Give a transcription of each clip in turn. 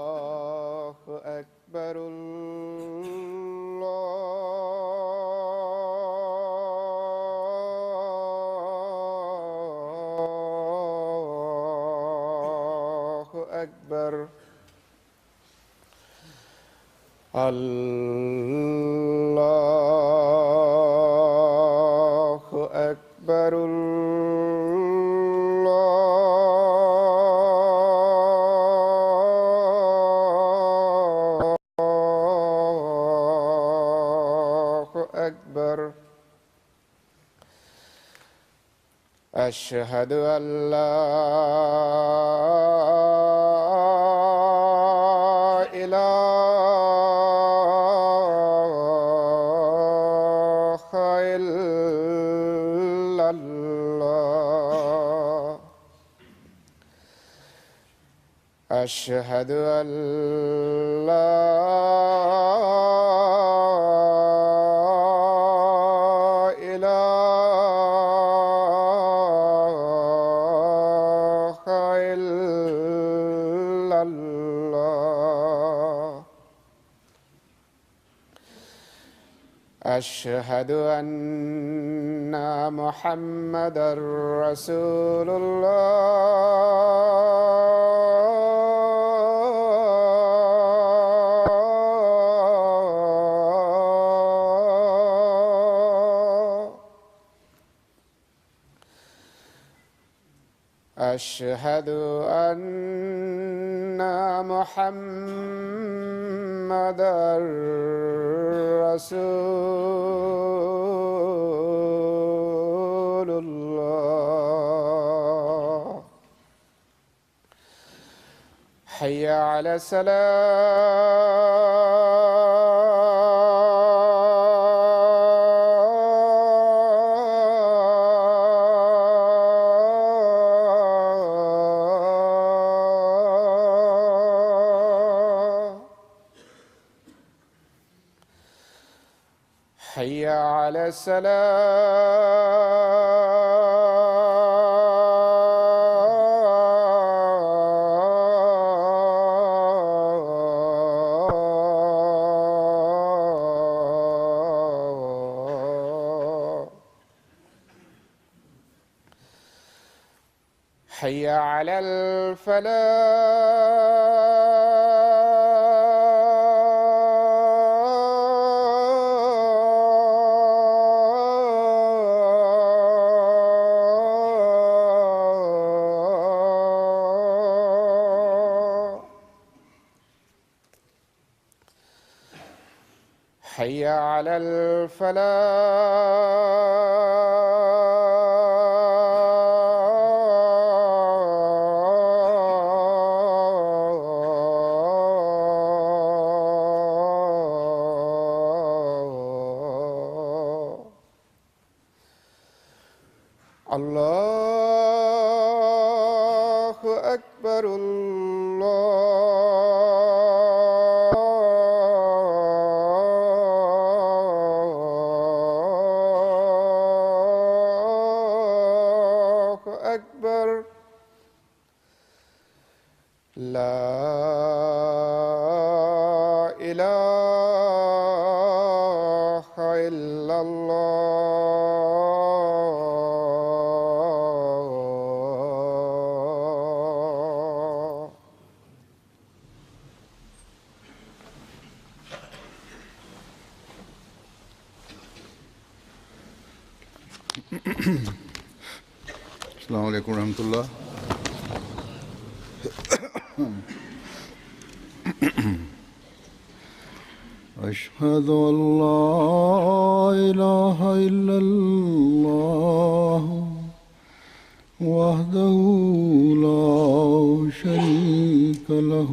الله أكبر الله أكبر الله أكبر أشهد أن لا إله إلا الله أشهد أن لا أشهد أن محمدًا رسول الله أشهد أن محمدًا رسول الله حي على حي على حي على حي على الله أكبر الله أكبر لا إله إلا الله السلام عليكم ورحمة الله. أشهد أن لا إله إلا الله وحده لا شريك له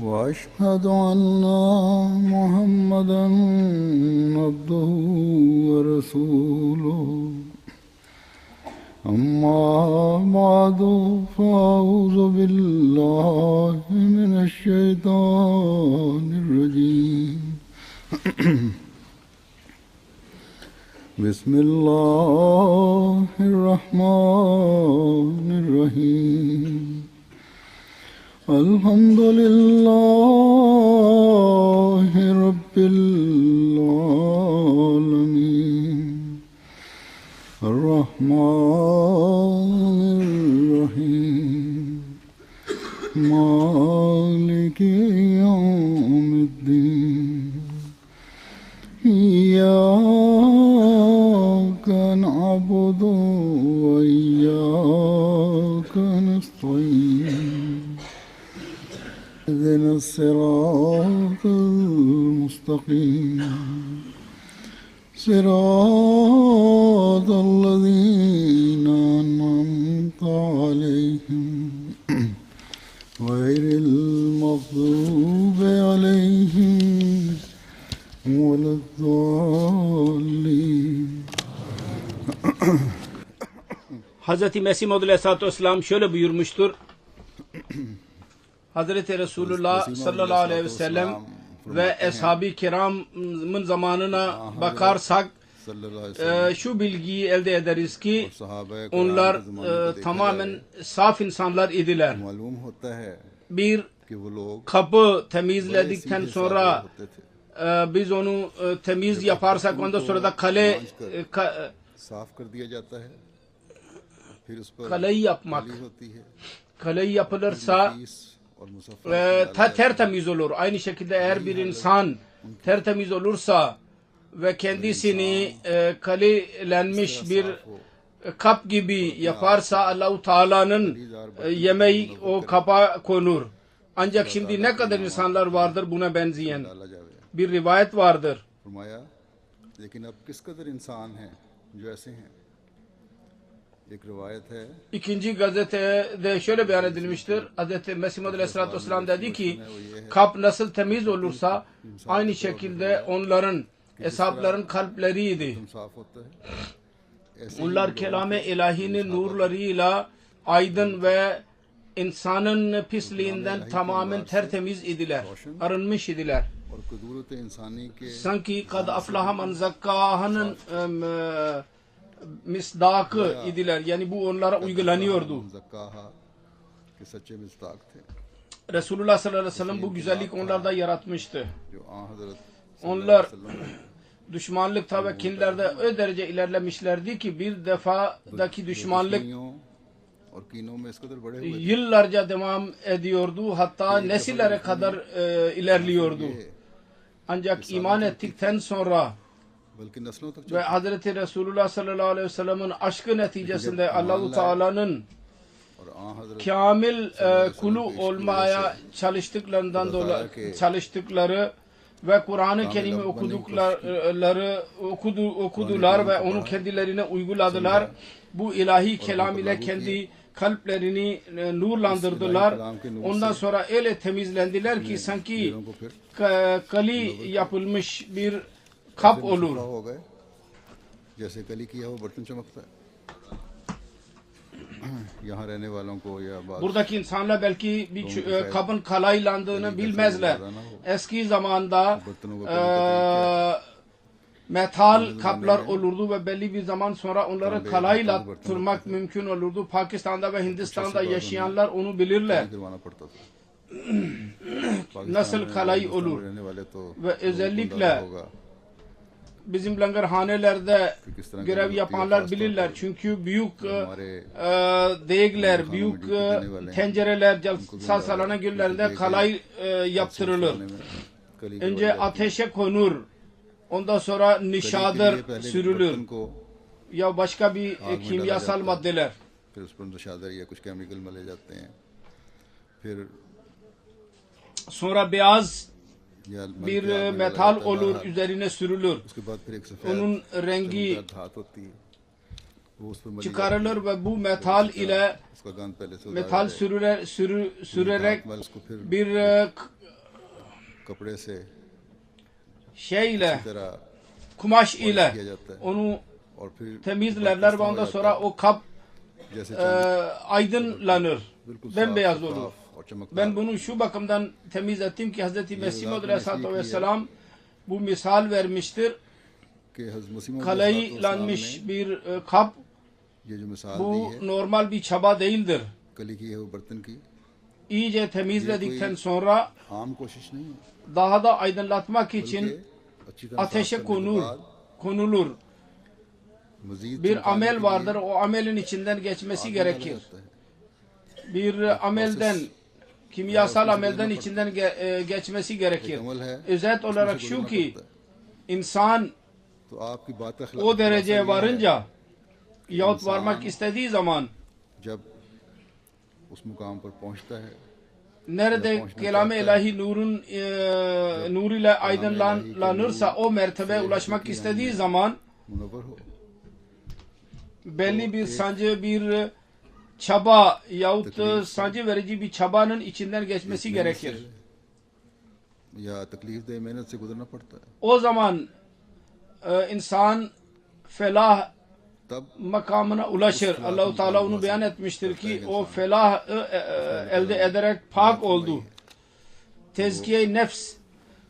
وأشهد أن محمدًا عبده ورسوله أما بعد فأعوذ بالله من الشيطان الرجيم بسم الله الرحمن الرحيم الحمد لله رب العالمين الرحمن الرحيم مالك يوم الدين إياك نعبد وإياك نستعين اهدنا الصراط المستقيم صراط الذين أنعمت عليهم غير المغضوب عليهم ولا الضالين. Hazreti Mesih Maud Aleyhisselatü Vesselam şöyle buyurmuştur. Hazreti Resulullah sallallahu aleyhi ve sellem ve ashab-ı kiramın zamanına bakarsak şu bilgiyi elde ederiz ki onlar tamamen saf insanlar idiler. Bir kapı temizledikten sonra biz onu temiz yaparsak ondan sonra da kaleyi yapmak. Kaleyi yapılırsa tertemiz olur. Aynı şekilde eğer bir insan tertemiz olursa ve kendisini kalelenmiş bir kap gibi yaparsa Allah-u Teala'nın yemeği o kapa konur. Ancak şimdi ne kadar insanlar vardır buna benzeyen. Bir rivayet vardır. İkinci gazetede şöyle beyan edilmiştir. Hz. Mesih Maud Aleyhisselatü Vesselam dedi ki kalp nasıl temiz olursa aynı şekilde onların hesapların kalpleriydi. Onlar kelam-ı ilahinin nurlarıyla aydın ve insanın pisliğinden tamamen tertemiz idiler. Arınmış idiler. Sanki kad aflaha man zakkaha'nın misdakı idiler. Yani bu onlara uygulanıyordu. Resulullah sallallahu aleyhi ve sellem bu güzellik onlarda yaratmıştı. Onlar düşmanlıkta ve kinlerde o derece ilerlemişlerdi ki bir defadaki düşmanlık yıllarca devam ediyordu. Hatta nesillere kadar ilerliyordu. Ancak iman ettikten sonra ve Hazreti Resulullah sallallahu aleyhi ve sellem'in aşkı neticesinde Allah-u Teala'nın kamil kulu olmaya çalıştıkları ve Kur'an-ı Kerim'i okudular ve onu kendilerine uyguladılar. Bu ilahi kelam ile kendi kalplerini nurlandırdılar. Ondan sonra öyle temizlendiler ki sanki kali yapılmış bir kap olur. Buradaki insanlar belki bir kabın kalaylandığını bilmezler. Eski zamanda metal kaplar olurdu ve belli bir zaman sonra onları kalaylattırmak mümkün olurdu. Pakistan'da ve Hindistan'da yaşayanlar onu bilirler. Nasıl kalay olur ve özellikle bizim langarhanelerde görev yapanlar bilirler. Çünkü büyük değekler, büyük tencereler jalsa salona güllerinde kalay yaptırılır. Önce ateşe konur. Ondan sonra nişadır sürülür. Ya başka bir kimyasal maddeler. Sonra beyaz bir metal olur, üzerine sürülür. Onun rengi çıkarılır ve bu metal ile metal sürerek bir şey ile kumaş ile onu temizlerler ve ondan sonra o kap जैसे चांदी aydınlanır, बिल्कुल साफ, bembeyaz olur. साफ और चमकदार। Ben bunu şu bakımdan temiz ettim ki Hz. Mesih Maud Aleyhisselatü Vesselam bu misal vermiştir. कि हज़रत मसीह मौऊद Kalaylanmış bir kap, ये जो मिसाल दी bu है normal bir çaba değildir. कली की है वो बर्तन की, İyice temizledikten sonra आम कोशिश नहीं है, daha da aydınlatmak बल्कि için अच्छी तरह साफ ateşe करने के konur, बाद konulur. मजीद Bir चमकाने amel के vardır, लिए o amelin içinden geçmesi आग gerekir. डाला जाता है। Bir amelden, kimyasal amelden içinden geçmesi gerekir. एक अमल है Özet olarak उससे şu गुजरना ki पड़ता है। insan तो आपकी बात का खिलाफ o dereceye खुलासा ये है, varınca yahut İnsan- varmak istediği zaman जब उस मुकाम पर पहुंचता है, nerede kelam-ı ilahi nur ile aydınlanırsa o mertebeye ulaşmak istediği zaman Munawwar हो, belli bir sancı, bir çaba yahut sancı verici bir çabanın içinden geçmesi gerekir. या तकलीफ दे मेहनत से गुजरना पड़ता है। O zaman insan felah तब makamına ulaşır. Allah-u Teala onu beyan etmiştir ki o felah elde ederek pak oldu. Tezkiye nefs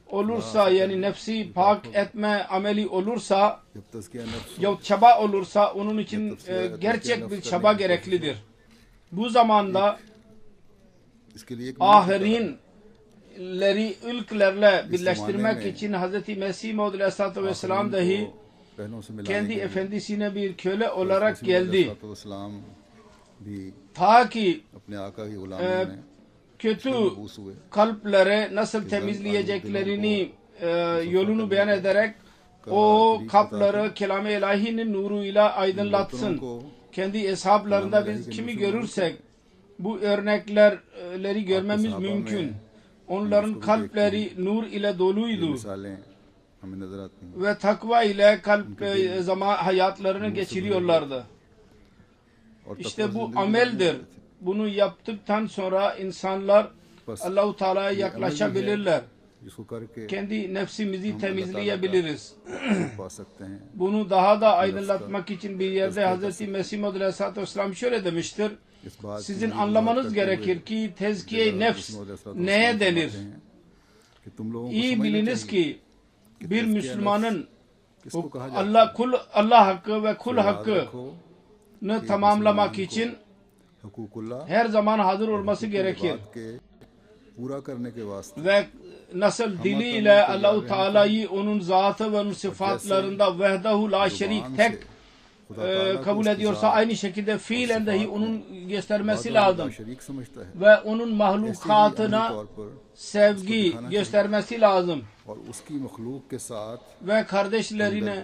olursa, yani nefsi pak etme ameli olursa जब तज़किया नफ्स हो, ya çaba olursa onun için gerçek bir çaba gereklidir. Bu zamanda इसके लिए एक ahirinleri ilklerle birleştirmek için Hz. Mesih Maud Aleyhisselatü Vesselam dahi पहलों से मिलाने kendi के लिए efendisine bir köle olarak मसीह geldi. अलैहिस्सलाम भी Ta ki अपने आका की गुलामी में kötü मबूस हुए। kalpleri nasıl temizleyeceklerini yolunu beyan ederek o kalpleri kelam-ı ilahinin nuruyla aydınlatsın. को Kendi hesaplarında biz kimi görürsek bu örnekleri görmemiz mümkün. Onların kalpleri nur ile doluydu मिसालें हमें नजर आती हैं। ve takva ile kalp zaman hayatlarını geçiriyorlardı. और İşte तकवा bu जिंदगी ameldir. में Bunu yaptıktan sonra insanlar Allah-u Teala'ya yaklaşabilirler. जिसको करके Kendi nefsimizi temizleyebiliriz. पा सकते हैं। Bunu daha da aydınlatmak için bir yerde Hz. Mesih Maud Aleyhisselatü Vesselam şöyle demiştir. इस बात Sizin की anlamanız करते gerekir हुए ki tezkiye nefs मसीह अलैहिस्सलाम neye denir? फरमाते हैं कि तुम लोगों को İyi समझना biliniz चाहिए ki bir Müslümanın किसको कहा जाता Allah hakkı ve kul है। याद hakkını रखो tamamlamak için हुकूकुल्लाह her zaman hazır olması की gerekir. बात के पूरा करने के वास्ते Ve nasıl diliyle Allah-u Teala'yı onun zatı ve onun sıfatlarında vehdehu la şerik tek खुदा ताला को kabul उसकी ediyorsa ज़ात aynı şekilde fiilen dahi onun göstermesi और lazım. शरीक समझता है, Ve onun ऐसे ही अमली mahlukatına तौर पर sevgi göstermesi lazım. और उसकी मखलूक के साथ Ve kardeşlerine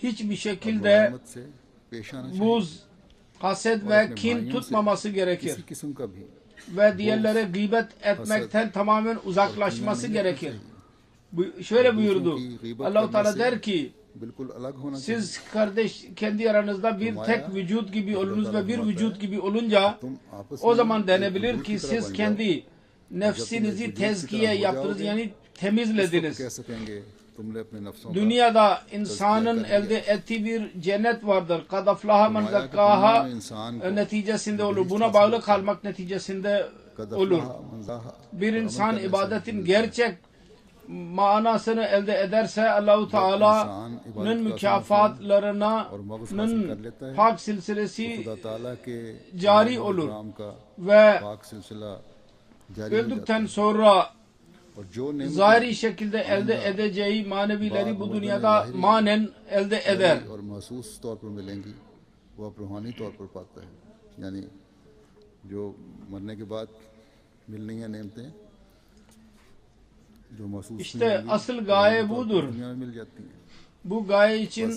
hiçbir और şekilde मुलायमत से पेश आना चाहिए। buz, haset ve kin tutmaması gerekir. किसी किस्म का भी Ve diğerlere gıybet etmekten tamamen uzaklaşması gerekir. Şöyle buyurdu. Allah-u Teala der ki बिल्कुल अलग होना चाहिए। siz kardeş kendi aranızda bir tek vücut gibi olunuz ve bir vücut gibi olunca तुम आपस o में zaman एक denebilir वजूद ki की तरह siz बन kendi nefsinizi tezkiye yaptınız, yani जाओ। कह temizlediniz. सकेंगे तुमने अपने नफ्सों का Dünyada insanın elde ettiği bir cennet vardır. Kad aflaha men फरमाया कि zakkaha दुनिया में इंसान को neticesinde olur. Buna bağlı kalmak neticesinde कद olur. अफलाह मन ज़ाहा Bir insan अमल करने से ibadetin gerçek manasını elde ederse Allah-u Teala'nın mükafatlarının pak silsilesi खुदा ताला के cari olur काम का ve पाक सिलसिला जारी हो öldükten sonra जाता है। और जो नेमतें zahiri şekilde elde edeceği manevileri bu dünyada manen elde eder. और महसूस तौर पर मिलेंगी वो आप रूहानी तौर पर पाता है। यानी जो मरने के बाद मिलनी है नेमतें जो महसूस नहीं İşte होंगी, asıl gaye रूहानी तौर पर budur. दुनिया में मिल जाती हैं। Bu gaye için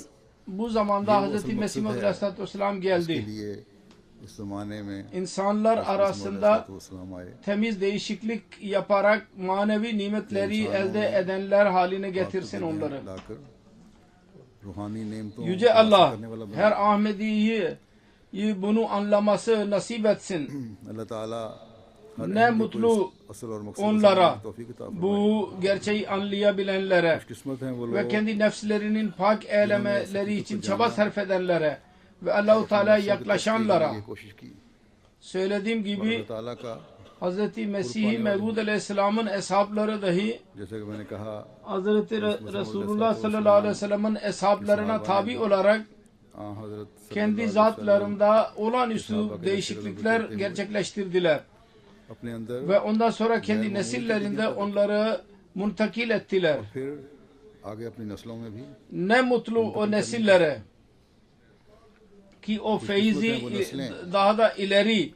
bu zamanda ये वो Hz. असल Mesih मकसद Maud है Aleyhisselatü Vesselam इसके geldi. लिए इस ज़माने में İnsanlar arasında इस्लाम आए temiz değişiklik yaparak manevi nimetleri elde edenler haline getirsin onları. लाकर रूहानी नेमतों Yüce को हासिल Allah करने वाला her Ahmedi'yi bunu anlaması nasip etsin. अल्लाह ताला हर Ne अहम को mutlu इस असल और मकसद onlara, से तौफीक अता फरमाए। bu gerçeği anlayabilenlere खुशकिस्मत हैं वो ve लोग kendi nefslerinin pak eylemeleri için çaba sarf edenlere ve Allah-u Teala'ya मकसद तक के yaklaşanlara लिए कोशिश की। söylediğim और gibi अल्लाह ताला का Hz. Mesih Mevud Aleyhisselam'ın eshapları dahi जैसे कि मैंने कहा Hz. Resulullah sallallahu aleyhi ve sellem'in eshaplarına tabi olarak हजरत kendi zatlarında olağanüstü değişiklikler gerçekleştirdiler. अपने अंदर Ve ondan sonra kendi nesillerinde onları muntakil ettiler. फिर आगे अपनी नस्लों में भी Ne mutlu o nesillere ki o feyzi daha da ileri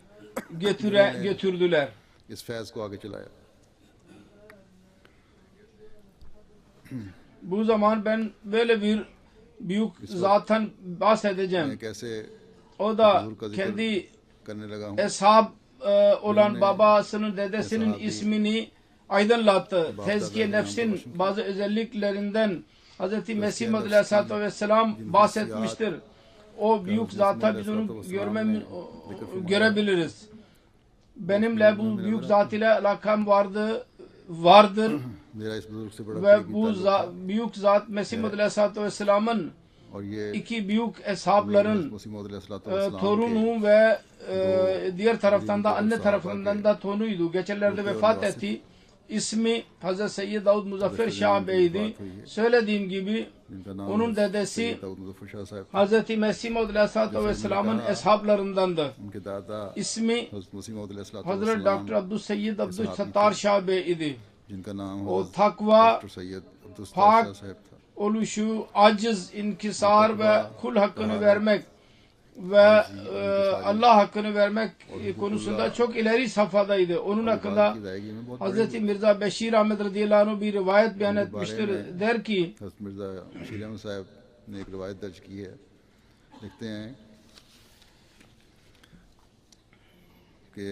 götürdüler. इस फैज को आगे चलाया। Bu zaman ben böyle bir büyük zattan bahsedeceğim. मैं कैसे O da हजूर का जिक्र kendi करने लगा हूँ। eshab olan babasının, dedesinin ismini aydınlattı. Tezkiye nefsin bazı özelliklerinden Hz. Mesih Muhammed Aleyhisselatü Vesselam bahsetmiştir. O büyük zata biz onu görebiliriz. Benimle bu büyük zat ile alakam vardır. मेरा इस बुजुर्ग से बड़ा Ve करीबी bu ताल्लुक था। büyük zat Mesih Muhammed Aleyhisselatü Vesselam'ın और ये iki büyük eshabların मसीह मौद अलैहिस्सलातु वस्सलाम torunu ve diğer taraftan da anne tarafından da torunuydu. Geçenlerde vefat etti. İsmi Hazreti Seyyid Davud Muzaffer Şah Bey'di. Söylediğim gibi जिनका नाम onun dedesi सैयद दाऊद मुजफ्फर शाह साहब था। Hazreti Mesih Maud Aleyhisselatü Vesselam'ın eshablarındandı. उनके दादा İsmi हज़रत मसीह मौद अलैहिस्सलातु Hazreti वस्सलाम, Dr. Abdüsseyyid Abdüssettar Şah Bey idi. जिनका नाम O हज़रत takva, डॉक्टर सैयद अब्दुल pak सत्तार साहब था। oluşu, aciz, inkisar ve kul hakkını vermek ve Allah hakkını vermek konusunda çok ileri safhadaydı. Onun hakkında की अदायगी में बहुत बड़ी Hazreti Mirza Beşir Ahmet radıyallahu anh bir rivayet beyan etmiştir. Der ki हज़रत मिर्ज़ा बशीर अहमद साहब ने एक रिवायत दर्ज की है। लिखते हैं कि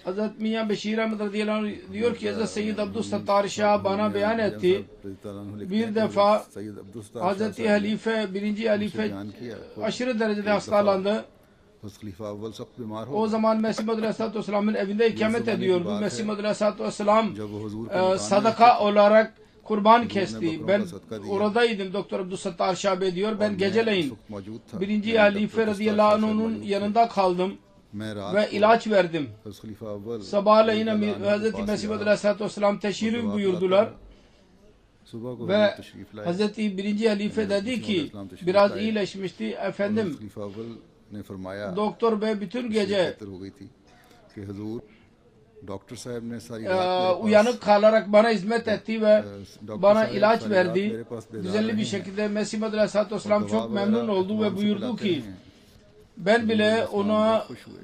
Hazreti Miyan Beşir Ahmet radıyallahu anh diyor ki Hazreti Seyyid Abdüssettar Şah bana beyan etti. Bir defa Hazreti Halife, birinci Halife aşırı derecede hastalandı. खलीफा अव्वल सख्त बीमार हो O zaman Mesih Muhammed Aleyhisselatü Vesselam'ın evinde ikamet ediyordu. Mesih Muhammed Aleyhisselatü Vesselam जब वो हुजूर के sadaka olarak kurban kesti. Ben oradaydım. Doktor Abdüssettar Şah Bey diyor. Ben geceleyin मौजूद था। birinci Halife radıyallahu anh'ın yanında kaldım मैं रात ve ilaç verdim. हज़रत खलीफा अव्वल Sabahleyin Hazreti Mesih Muhammed Aleyhisselatü Vesselam teşrif buyurdular. सुबह को Ve तशरीफ लाए। Hazreti birinci Halife dedi ki biraz iyileşmişti. Efendim खलीफा अव्वल ने फरमाया doktor bey bütün gece बेहतर हो गई थी कि हुजूर डॉक्टर साहब ने सारी रात मेरे पास uyanık kalarak bana hizmet etti ve doctor bana साहब ilaç सारी रात verdi. मेरे पास बेदार Düzenli bir रहे şekilde Mesih Muhammed Aleyhisselatü Vesselam हैं। çok दवा memnun वगैरह oldu ve तमाम से buyurdu पिलाते ki हैं। ben bile ona खुश हुए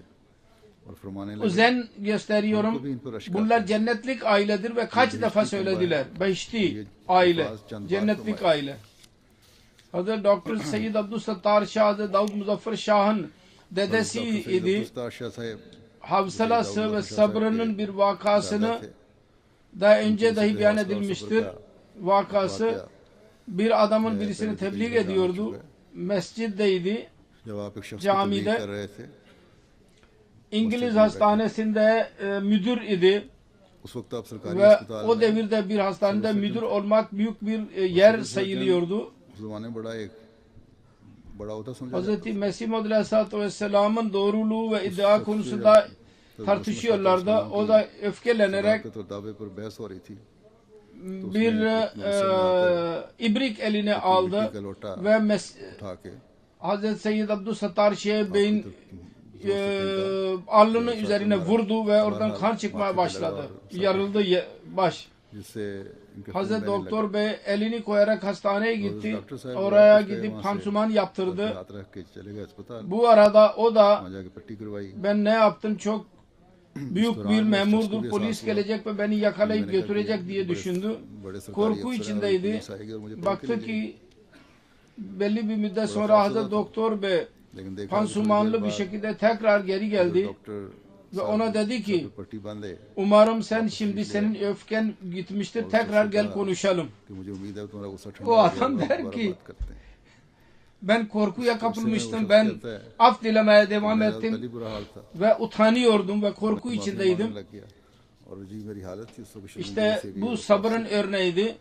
और फरमाने लगे özen gösteriyorum. हमको भी इन पर अश्क Bunlar cennetlik ailedir ve kaç defa söylediler. Behişti aile, cennetlik aile. Hazreti Dr. Seyyid Abdüssettar Şah, Hazreti Davud Muzaffer Şah'ın dedesi idi. Abdul शाह साहब Havsalası ve sabrının bir vakasını daha önce dahi beyan edilmiştir. Vakası bir adamın birisini tebliğ ediyordu. Mesciddeydi. जब आप एक शख्स को Camide तबलीग कर रहे थे İngiliz hastanesinde müdür idi. उस वक्त आप सरकारी Ve अस्पताल o में devirde bir hastanede müdür olmak büyük bir yer sayılıyordu. उस जमाने में बड़ा एक बड़ा होता समझा जाता Hazreti Mesih Maud Aleyhisselatü Vesselam'ın doğruluğu ve iddia konusunda tartışıyorlardı. O da öfkelenerek था। तो दावे पर बहस हो रही थी। bir ibrik eline aldı का लोटा ve उठा के Hazreti Seyyid Abdüssettar Şah Bey'in alnının üzerine vurdu ve oradan kan çıkmaya başladı. Yarıldı baş. जिससे इनके खून Hazreti बहने Doktor Bey elini koyarak hastaneye gitti. Doktor Sahib Oraya उसके gidip वहाँ से pansuman लगे। yaptırdı. हाथ रख के चले गए अस्पताल। Bu arada o da वहाँ जाके पट्टी करवाई। ben ne yaptım çok büyük bir Kur'an ve memurdur. şahsı Polis bir gelecek ve beni yakalayıp götürecek diye düşündü. बड़े सरकारी Korku अफसर हैं, içindeydi. पुलिस आएगी और मुझे पकड़ के Baktı ले जाएगी। ki belli bir müddet sonra Hazreti Doktor Bey लेकिन देखा pansumanlı bir şekilde tekrar geri geldi doctor ve ona dedi ki पट्टी बांधे umarım sen şimdi senin öfken gitmiştir tekrar gel konuşalım. कि मुझे उम्मीद है तुम्हारा गुस्सा ठंडा O हो adam गया, der दोबारा ki बात करते हैं। ben korkuya kapılmıştım, ben af dilemeye devam मेरा ettim पहले बुरा हाल था। ve utanıyordum ve korku माफी içindeydim. मांगने लग गया और अजीब मेरी हालत थी, उसको शर्मिंदगी İşte से भी bu और sabrın örneğiydi.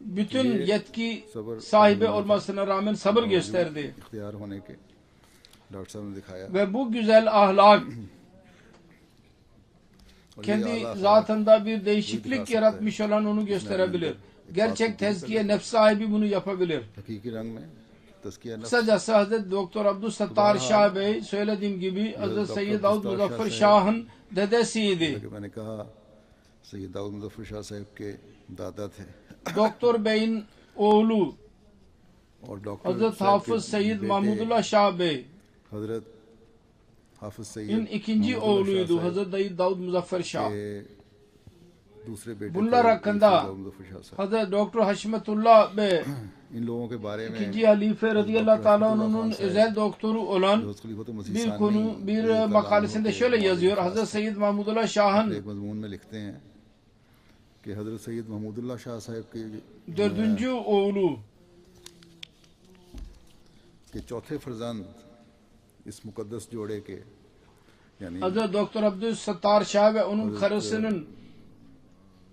bütün yetki sahibi olmasına rağmen sabır gösterdi. इख्तियार होने के डॉक्टर साहब ने दिखाया Ve bu güzel ahlak और ये kendi आला zatında bir değişiklik yaratmış olan onu gösterebilir. Gerçek tezkiye nefs sahibi bunu yapabilir. हकीकी रंग में तज़किया नफ्स Kısacası Hazreti Doktor Abdüssettar Şah Bey söylediğim gibi Hazreti Seyyid Davud Muzaffer Şah'ın dedesiydi. कि मैंने कहा सैयद दाऊद मुज़फ़्फ़र शाह साहब के दादा थे Doktor Bey'in oğlu और डॉक्टर Hazreti साहब Hafız के Seyyid बेटे Mahmudullah Şah Bey हजरत हाफिज in सैयद ikinci महमूदुल्लाह oğluydu शाह साहब Hazreti Dayı Davud Muzaffer Şah. के दूसरे बेटे Bunlar थे, hakkında सैयद दाऊद मुज़फ़्फ़र शाह साहब। Hazreti Doktor Haşmetullah Bey इन लोगों के बारे में ikinci halife radıyallahu ta'ala onun özel doktoru olan हज़रत खलीफतुल मसीह bir सानी konu bir रज़ियल्लाहु makalesinde अन्हु के şöyle मौलिक yazıyor. खास Hazreti Seyyid Mahmudullah Şah'ın एक मजमून में लिखते हैं कि हजरत सैयद महमूदुल्लाह शाह साहब के dördüncü oğlu के चौथे फर्जंद इस मुकद्दस जोड़े के यानी Hazreti Doktor Abdüssettar Şah ve onun karısının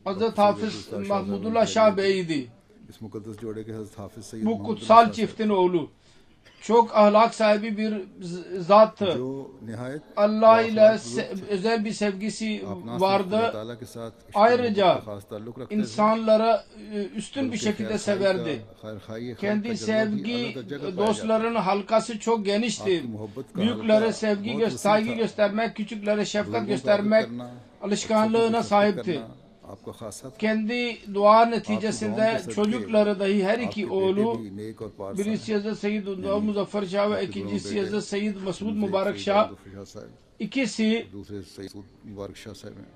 Hazreti Hafız Mahmudullah Şah Bey'di. इस मुकद्दस जोड़े के हजरत हाफिज सैयद Bu महमूदुल्लाह kutsal Shah çiftin oğlu. Çok ahlak sahibi bir zattı. जो निहायत Allah ile özel bir sevgisi अपना अल्लाह vardı. ताला के साथ Ayrıca खास ताल्लुक रखते थे insanlara üstün bir बल्कि şekilde खैर खाई severdi. का- खैर खाई खल्क Kendi का जज्बा भी sevgi अलग जगह पाया जाता dostların halkası çok genişti. आपकी मोहब्बत का Büyüklere हल्का sevgi, बहुत वसी saygı था। göstermek, küçüklere şefkat लोगों को göstermek आदर करना, alışkanlığına बच्चों को sahipti. करना आपका खासा था। Kendi dua neticesinde çocukları dahi her iki आपके बेटे oğlu भी नेक और पारसा birisi Hazreti Seyyid Davud Muzaffer Şah ve ikincisi Hazreti Seyyid Masud हैं। Mübarek सैयद Şah. दाऊद मुज़फ़्फ़र शाह साहब, İkisi दूसरे सैयद मुबारक शाह साहब हैं।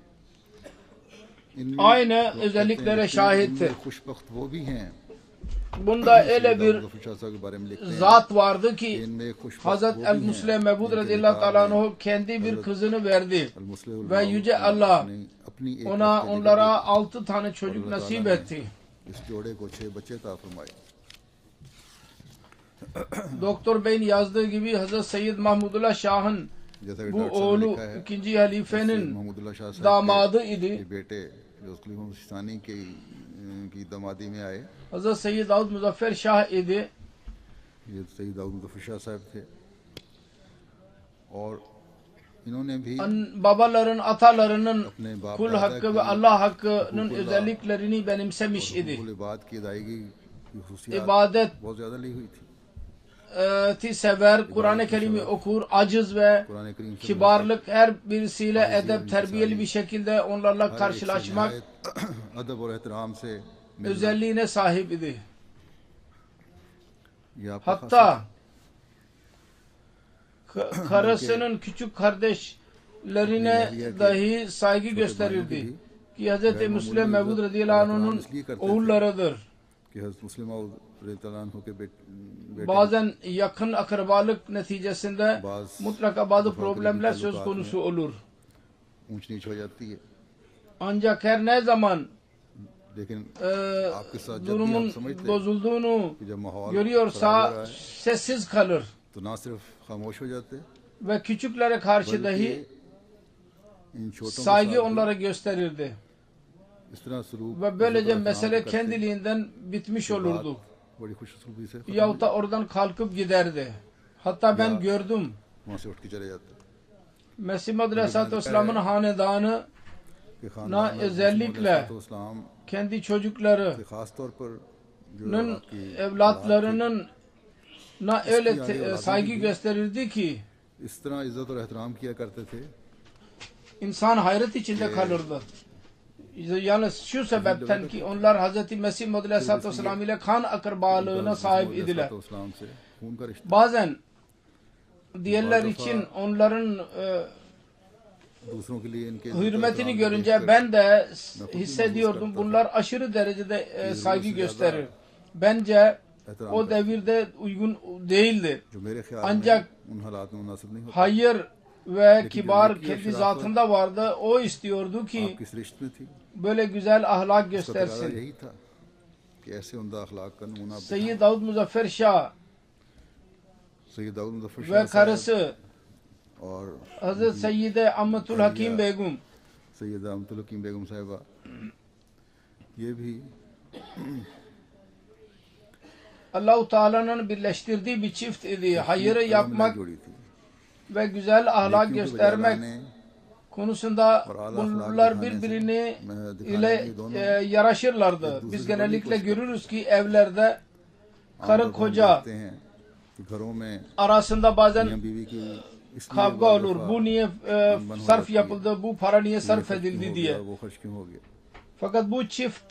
इनमें aynı वो कहते हैं özelliklere कि şahittir. इनमें खुशबख्त वो भी हैं Bunda öyle सैयद bir दाऊद मुज़फ़्फ़र शाह साहब के बारे में लिखते हैं zat vardı ki इनमें खुशबख्त Hazret वो El भी हैं Musleh Mevud जिनके radıyallahu निकाह ta'ala में anhu kendi bir kızını verdi. अल-मुस्लिहुल Ve मऊद Yüce ने Allah अपनी एक ona हफ्ते की onlara 6 tane çocuk Allah nasip Teala etti. इस जोड़े को 6 बच्चे ता फरमाए Doktor Bey'in yazdığı gibi Hazret Seyyid Mahmudullah Şah'ın जैसा कि bu डॉक्टर साहब ने oğlu लिखा है ikinci सैयद halifenin महमूदुल्लाह शाह साहब damadı के idi. बेटे जो खलीफा मुस्तानी की दमादी में आए Hazret Seyyid Davud Muzaffer Şah idi. ये सैयद दाऊद मुज़फ़्फ़र शाह साहब थे और इन्होंने भी Babaların, atalarının अपने बाप kul दादा hakkı ve की Allah hakkının हुकूकुल्लाह özelliklerini benimsemiş idi. हुकूकुल इबाद की अदायगी की खुसूसियात İbadet बहुत ज़्यादा ली हुई थी ti sever, Kur'an-ı Kerim'i okur, aciz ve Quran करीम से kibarlık her birisiyle edep, terbiyeli bir şekilde onlarla हर एक से karşılaşmak निहायत अदब और एहतराम से मिलना özelliğine sahip idi. ये आपका खास Hatta karısının küçük kardeşlerine dahi saygı gösterirdi. Ki Hz. Müslim Mevud radıyallahu anh'ın oğullarıdır. कि हज़रत मुस्लिम मऊद रज़ियल्लाहु अन्हु के बेटे Bazen yakın akrabalık neticesinde mutlaka bazı problemler söz konusu olur. ऊंच नीच हो जाती है Ancak her ne zaman लेकिन आपके साथ जब भी durumun आप समझते हैं bozulduğunu कि जब माहौल खराब हो görüyorsa रहा है sessiz kalır तो ना सिर्फ खामोश हो जाते ve küçüklere karşı बल्कि dahi इन छोटों के saygı साथ onlara gösterirdi. इस तरह सलूक Ve böylece इज्जत और mesele एहतराम करते kendiliğinden bitmiş के बाद olurdu. बड़ी खुश सलूकी से खत्म Yahut da oradan kalkıp giderdi. Hatta ben Ya. gördüm. वहाँ से उठ के चले जाते Mesih Madri Aleyhisselatü Vesselam'ın hanedanı कि ना खानदान özellikle इस्लाम kendi çocukları के खास तौर पर जो Nın आपकी evlatlarının na öyle saygı gösterirdi ki इस तरह इज्जत और एहतराम किया करते थे insan hayret içinde kalırdı. Yalnız şu sebepten ki onlar Hz. Mesih Muhammed Aleyhisselatü Vesselam ile kan akrabalığına sahip idiler. इस्लाम से खून का रिश्ता Bazen diğerler için onların दूसरों के लिए इनके hürmetini görünce ben de hissediyordum. Bunlar aşırı derecede saygı gösterir. Bence o devirde uygun değildi. जो मेरे ख्याल Ancak में उन हालात में मुनासिब नहीं होता hayır ve kibar kendi zatında vardı. O istiyordu ki आपकी सृष्टि में थी böyle güzel ahlak उसका तकाजा göstersin. यही था कि ऐसे उमदा अखलाक का नमूना आप Seyyid Davud Muzaffer Şah Syed दाऊद मुज़फ़्फ़र ve शाह साहब karısı और Hazret Seyyide Ammetul Hakim Begum Syed अहमदुल हकीम बेगम साहिबा ये भी Allah-u Teala'nın birleştirdiği bir çift idi. Hayırı yapmak जोड़ी थी ve güzel ahlak नेकियों को göstermek बजा लाने konusunda bunlar birbirine ile yaraşırlardı. Biz genellikle görürüz ki evlerde karı आमतौर पर हम koca देखते हैं कि घरों में arasında bazen मियां बीवी की इसलिए kavga बार olur. दफा Bu niye sarf yapıldı, bu para niye ये sarf खर्च क्यों edildi हो diye. गया, वो खर्च क्यों हो गया। Fakat bu çift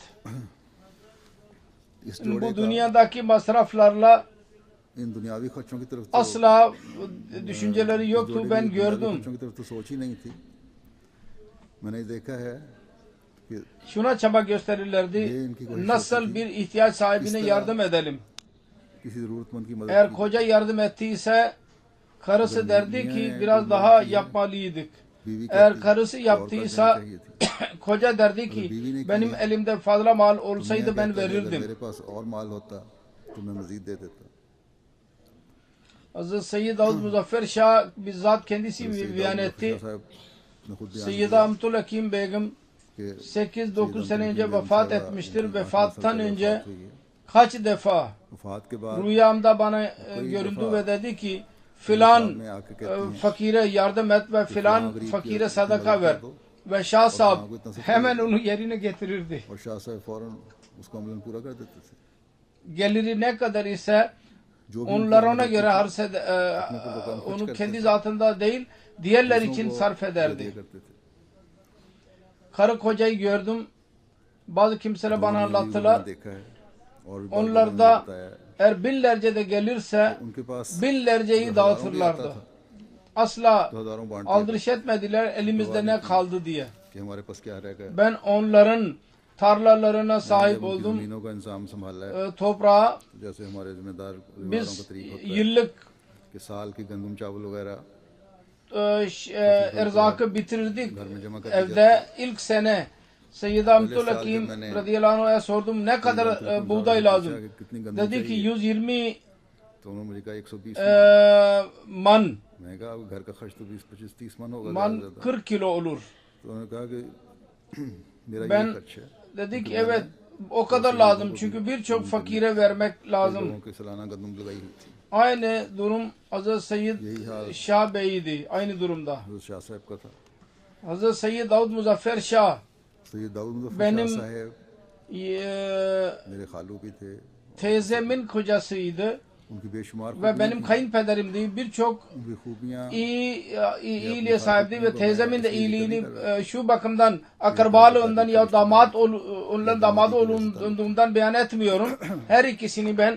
इस जोड़े bu का dünyadaki masraflarla इन दुनियावी खर्चों की तरफ तो asla düşünceleri इस yoktu. जोड़े Ben की दुनियावी gördüm. खर्चों की तरफ तो सोच ही नहीं थी। मैंने देखा है कि Şuna çaba gösterirlerdi. Nasıl bir ihtiyaç sahibine yardım edelim. किसी जरूरतमंद की मदद Eğer की koca yardım ettiyse karısı derdi ki biraz daha yapmalıydık. बीवी Eğer कहती, karısı और कर yaptıysa देनी चाहिए थी। koca derdi ki benim elimde fazla mal olsaydı दुनिया ben कहती है, अगर verirdim. मेरे पास और माल होता तो मैं मजीद दे देता। Hazreti Seyyid Davud Muzaffer Şah bizzat kendisi beyan etti. साहब ने खुद बयान Seyyid किया Amtul Hakim Begim कि 8-9 sene önce Seyyid vefat Amtul etmiştir. Hakim Vefattan Begim önce vefat हुई है। kaç defa वफात के बाद rüyamda bana göründü ve dedi ki filan fakire yardım et ve filan fakire sadaka ver. Ve Şah sahab hemen onu yerine getirirdi. और शाह साहब फौरन उसको अमलन पूरा कर देते थे। Geliri ne kadar ise जो भी onlar उनकी ona मदद göre थी, harced onu kendi zatında değil diğerler दूसरों için को sarf कर ederdi. दिया करते थे। Karı kocayı gördüm. Bazı kimseler bana दोनों ने भी anlattılar. देखा है और भी Onlar बात da बताया है। eğer binlerce de gelirse उनके पास binlerceyi dağıtırlardı. Asla दो हजारों बांटते थे aldırış etmediler elimizde ne kaldı diye. कि हमारे पास क्या रह गया। Ben onların tarlalarına sahip जब उनकी oldum. जमीनों का इंतजाम संभाला है Toprağa जैसे हमारे जिम्मेदार परिवारों का biz तरीका होता है yıllık कि साल की गंदम चावल वगैरह erzakı bitirirdik. घर में जमा कर Evde ilk sene Seyyid Amtul Öyle Hakim sadece ben- radıyallahu anh'a sordum ne kadar buğday lazım. कितनी गंदम Dedi ki चाहिए 120 तो उन्होंने मुझे कहा 120 man. मैंने कहा अब घर का खर्च तो 20-25-30 मन होगा Man ज़्यादा से ज़्यादा। 40 kilo olur. तो उन्होंने कहा कि मेरा ये Ben खर्च है। dedi ki evet o kadar lazım çünkü birçok fakire vermek कई lazım. लोगों के सालाना गंदम लगाई हुई थी। Aynı durum Hazreti Seyyid Yही हाल Şah Bey'di. Aynı durumda. हज़रत शाह साहब का था। Hazreti Seyyid Davud Muzaffer Şah Syed दाऊद मुज़फ़्फ़र Benim- शाह साहब मेरे खालू भी थे। teyzemin kocasıydı उनकी बेशुमार ve खूबियाँ benim थीं। kayınpederimdi. Birçok उनकी खूबियाँ iyiliğe sahipti ve teyzemin de iyiliğini şu bakımdan akrabalığından ya onların damadı olunduğundan beyan etmiyorum. Her ikisini ben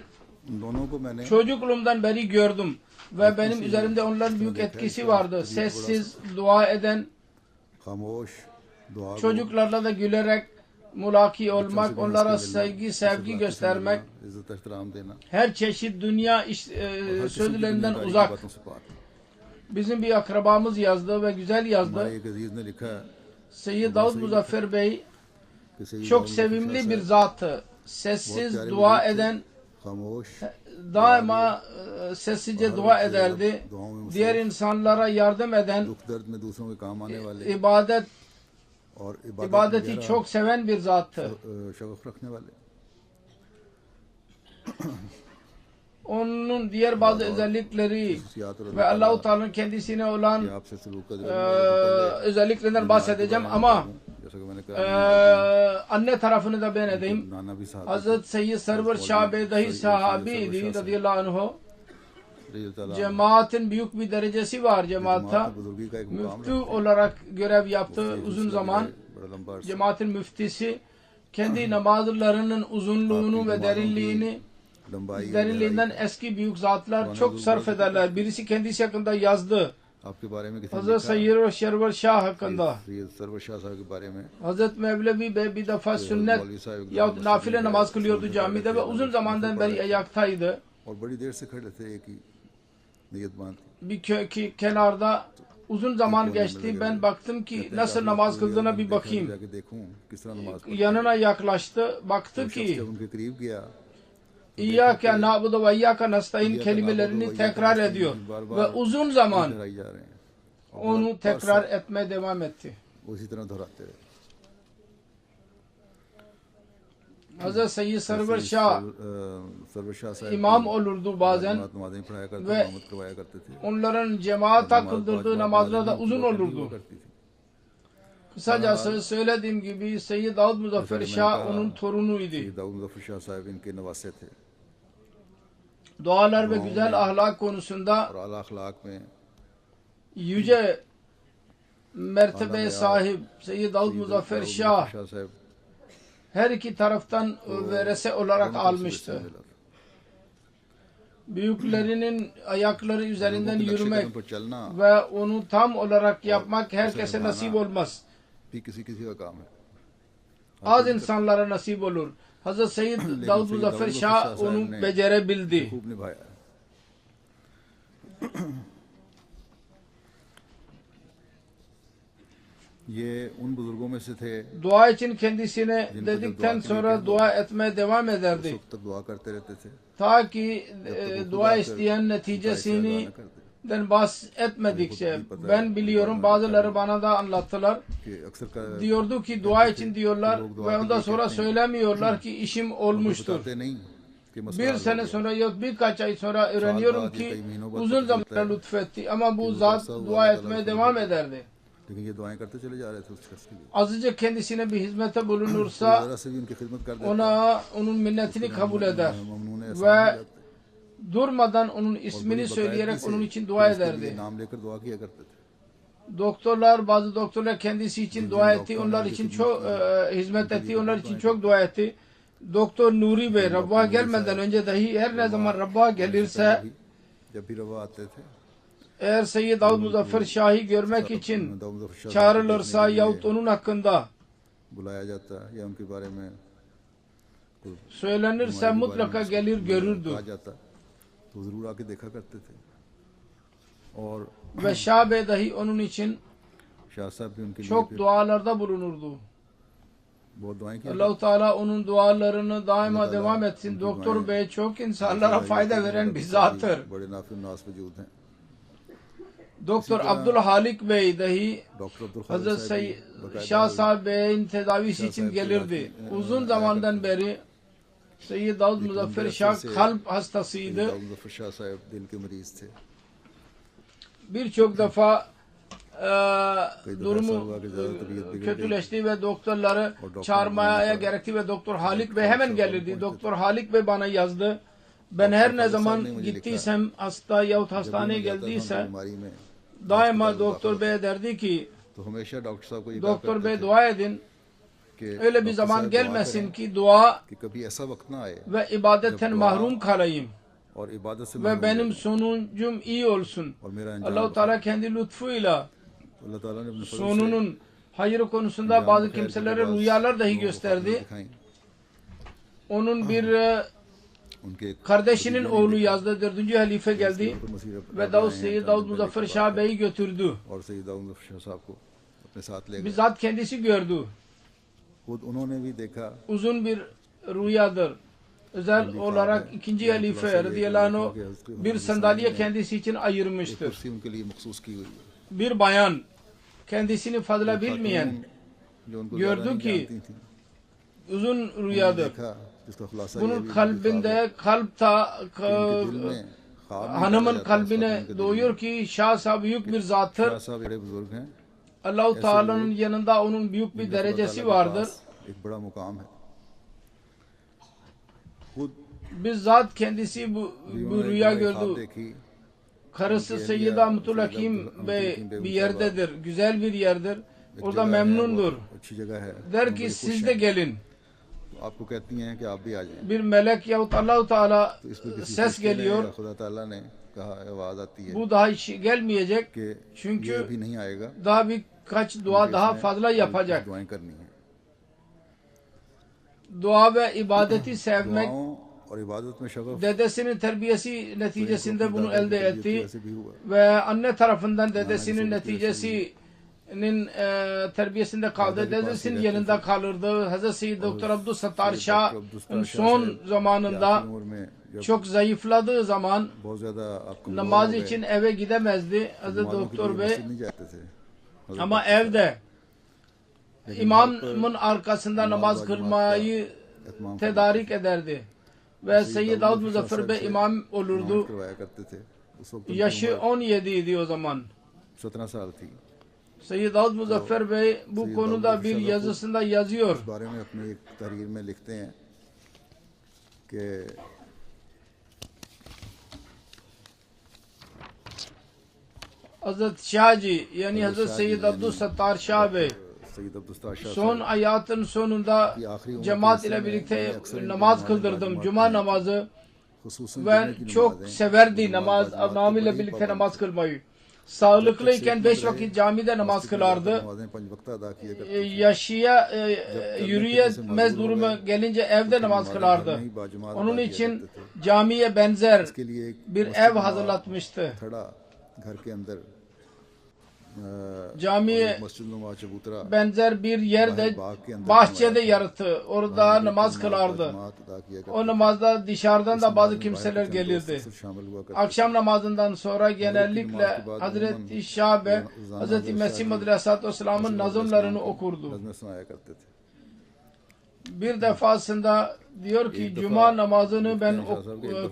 उन दोनों को मैंने çocukluğumdan beri gördüm ve benim üzerimde onların büyük etkisi vardı. Sessiz, dua eden, खामोश दुआ को çocuklarla da gülerek mulaki olmak, बच्चों से भी onlara मस्ती saygı, करना, sevgi उसे göstermek, बातें समझना, इज्जत एहतराम देना her çeşit dünya और हर किस्म की sözlerinden दुनियादारी की uzak. बातों से पाक। Bizim bir akrabamız yazdı ve güzel हमारे yazdı. एक अजीज ने लिखा है Seyyid Davud Muzaffer Bey कि सैयद çok दाऊद sevimli मुज़फ़्फ़र bir साहब zattı. बहुत Sessiz प्यारे dua बुजुर्ग थे, eden, खामोश daima sessizce dua ederdi. दुआओं में Diğer insanlara yardım eden, दुख दर्द में दूसरों के काम आने वाले ibadet और ibadeti वगैरह çok seven bir zattı. Shagaf रखने वाले। Onun diğer bazı özellikleri खुशियात और ve Allah-u Teala'nın kendisine olan कि आपसे सलूक का जिक्र özelliklerinden bahsedeceğim ama जैसा कि मैंने कहा anne tarafını da ben edeyim. नाना भी साहब Hazret Seyyid Server Şah Bey dahi sahabiydi radıyallahu anh. Cemaatin büyük bir derecesi var cemaatta. बुजुर्गी का एक Müftü मुकाम olarak görev yaptı uzun zaman. बड़ा लंबा अरसा Cemaatin müftisi kendi namazlarının uzunluğunu ve derinliğini लंबाई derinliğinden eski büyük zatlar çok sarf ederler. Birisi kendisi hakkında yazdı. आपके बारे में किसी ने Hazret लिखा Seyyid ve Şerver Şah hakkında. Syed Sarwar Shah साहब के बारे में Hazret Mevlevi Bey bir defa sünnet yahut nafile namaz kılıyordu camide ve uzun zamandan beri ayaktaydı. और बड़ी देर से खड़े थे एक ही नियत बांध Bir kenarda uzun zaman geçti. Ben baktım ki nasıl namaz kıldığına bir bakayım. जाके देखूं किस तरह नमाज पढ़ते Yanına yaklaştı. Baktı हैं। शख्स ki जब उनके करीब गया İyyâke na'budu ve iyyâke nestaîn kelimelerini tekrar ediyor. Ve uzun zaman दोहराई जा रहे हैं onu tekrar etmeye devam etti. वो इसी तरह दोहराते रहे। Hazreti Seyyid Sarvar Sayyid Şah Sarvar Şah Sahib imam olurdu bazen namazeं पढ़ाया करते ve इमामत करवाया करते थे onların cemaata kıldırdığı namazlar da uzun olurdu. करती थी Kısacası söylediğim gibi Seyyid Davud Muzaffer Şah onun torunuydu. Seyyid Davud Muzaffer Şah Sahib इनके नवासे थे Dualar ve güzel ahlak konusunda और आला अखलाक में yüce mertebeye sahip Seyyid Davud Muzaffer Şah Şah Sahib her iki taraftan verese olarak almıştı. Büyüklerinin ayakları üzerinden yürümek पर चलना ve onu tam olarak yapmak herkese nasip olmaz. भी किसी किसी का काम है Az insanlara nasip olur. Hazreti Seyyid Davud Muzaffer Şah onu becerebildi. खूब निभाया ये उन बुजुर्गों में से थे Dua için kendisine dedikten sonra dua etmeye devam उस ederdi. वक्त तक दुआ करते रहते थे Ta ki dua isteyen neticesini den bahsetmedikçe ben biliyorum, bazıları bana da anlattılar. कि अक्सर का Diyordu ki dua için diyorlar ve ondan sonra söylemiyorlar ki işim olmuştur. बताते नहीं कि मसला Bir हल sene हो गया। sonra yok birkaç ay sonra öğreniyorum ki uzun zaman lütfetti ama bu zat dua etmeye devam ederdi. लेकिन ये दुआएं करते चले जा रहे थे उस शख्स के लिए Azıcık kendisine bir hizmete bulunursa जरा से भी उनकी खिदमत कर देते onun minnetini kabul eder Mamnoon एहसान ve हो जाते durmadan onun ismini söyleyerek onun için dua इसके लिए ederdi. नाम लेकर दुआ किया करते थे Doktorlar, bazı doktorlar kendisi için dua etti, onlar için çok hizmet etti, onlar için çok dua etti. Doktor Nuri Bey Rabb'a gelmeden önce dahi her ne zaman Rabb'a gelirse जब भी रवा आते थे eğer Seyyid Davud Muzaffer Şah'ı görmek için Dawood मुजफ्फर Shah çağrılırsa yahut onun hakkında बुलाया जाता या उनके बारे में कोई söylenirse mutlaka gelir görürdü. कहा जाता तो जरूर आके देखा करते थे और Ve Şah Bey dahi onun için Shah साहब भी उनके लिए çok फिर dualarda bulunurdu. बहुत दुआएं की Allah-u Teala onun dualarını daima devam etsin. Doktor Bey çok insanlara fayda veren bir zattır. बड़े नाफिर नास वजूद हैं Doktor Abdülhalik Bey dahi doctor Abdul Khalid Hazreti साहब Seyyid भी Şah Sahib Bey'in tedavisi için gelirdi. Uzun zamandan beri Seyyid Davud Muzaffer Şah kalp hastasıydı. Dawood मुजफ्फर शाह साहब दिल के मरीज थे Birçok defa durumu kötüleşti ve doktorları çağırmaya gerekti ve Doktor Halik Bey hemen gelirdi. Doktor HalikEy bana yazdı. Ben her ne zaman gittiysem hasta yahut hastaneye geldiyse बीमारी में daima Doktor Bey derdi ki तो हमेशा डॉक्टर साहब को ये कहा Doktor करते Bey थे dua edin. कि Öyle bir डॉक्टर zaman साहब दुआ gelmesin करें ki dua कि कभी ऐसा वक्त ना आए ve ibadetten mahrum kalayım और इबादत से ve महरूम benim रहे sonucum iyi olsun. और मेरा अंजाम Allah-u Teala kendi lütfuyla अल्लाह ताला ने अपने फजल से sonunun hayırı konusunda bazı kimselere rüyalar dahi gösterdi. दिखाई Onun bir उनके kardeşinin oğlu yazdı. 4. halife geldi ve Davud Seyyid Davud Muzaffer Şah Bey'i götürdü. और सैयद दाऊद मुजफ्फर शाह साहब को अपने साथ ले गए Bizzat kendisi gördü. खुद उन्होंने भी देखा Uzun bir rüyadır. Özel olarak 2. halife radıyallahu anh bir sandalye kendisi için एक ayırmıştır. कुर्सी उनके लिए मखसूस की हुई है Bir bayan kendisini fazla bilmeyen जो उनको gördü ज़्यादा नहीं ki जानती थी uzun rüyadır. देखा जिसका खुलासा ये Bunun भी kalbinde दिल में ख्वाब में hanımın बताया जाता है, kalbine उनके दिल में। doğuyor ki Şah Sahib büyük bir zattır. Shah साहब बड़े बुजुर्ग हैं Allah-u Teala'nın yanında onun büyük bir इनका खुदा derecesi ताला के vardır. पास एक बड़ा मुकाम है खुद Bizzat kendisi bu उन्होंने rüya एक ख्वाब gördü. देखी Karısı Seyyid Ahmetul Hakim Bey bir yerdedir. Güzel bir yerdir. एक Orada जगह है, memnundur. बहुत अच्छी जगह है Der वो ki बड़ी खुश siz de हैं। gelin. तो आपको कहती हैं कि आप भी आ जाएं Bir melek yahut Allah-u Teala तो इस पर किसी ses फरिश्ते ने geliyor. या खुदा ताला ने कहा आवाज आती है Bu daha hiç gelmeyecek. कि Çünkü ये अभी नहीं आएगा daha birkaç dua daha इसने fazla yapacak. दुआएं करनी है Dua ve ibadeti sevmek दुआओं और इबादत में Shagaf dedesinin terbiyesi neticesinde bunu दादा की elde तरबियत etti. की वजह से भी हुआ Ve anne tarafından dedesinin neticesinin terbiyesinde kaldı. Dedesinin yanında kalırdı. Hazreti Seyyid Doktor Abdülsattar Şah'ın son zamanında आखिरी उम्र में जब çok zayıfladığı zaman बहुत ज्यादा आप namaz için eve gidemezdi Hazreti Doktor Bey. नहीं जाते थे Ama evde imamın arkasında namaz kılmayı इत्माम tedarik ederdi. Ve Seyyid Davud Davud Muzaffer Bey Shah imam इमामत olurdu. करवाया करते थे उस वक्त उनकी Yaşı उम्र 17 idi o zaman. 17 साल थी। Seyyid Davud Muzaffer Bey bu Seyyid konuda Davud bir Shah yazısında yazıyor. इस बारे में अपनी एक तहरीर में लिखते हैं कि Hazreti Şahci yani Hazreti Seyyid Abdüssettar Şah Bey Syed अब्दुल Shah son hayatın sonunda cemaat ile birlikte namaz kıldırdım. Cuma namazı हुसूसन ve जुमे की çok नमाज़ें severdi namaz, imamıyla birlikte namaz kılmayı. Sağlıklıyken 5 vakit camide namaz kılardı. नमाज़ें 5 वक्त अदा किया करते Yürüyemez duruma gelince evde namaz kılardı. Onun için camiye benzer के लिए एक bir ev hazırlatmıştı. खड़ा घर के अंदर Camiye मस्जिद नुमा चबूतरा benzer bir yerde bahçede yarattı. Orada namaz kılardı. जमात अदा किया O namazda dışarıdan da bazı kimseler gelirdi. करते शामिल हुआ करते Akşam namazından sonra genellikle Hazreti Şabe, Hazreti Mesih Muhammed Aleyhisselatü Vesselam'ın nazımlarını okurdu. नज़में सुनाया करते थे। Bir defasında diyor ki Cuma namazını ben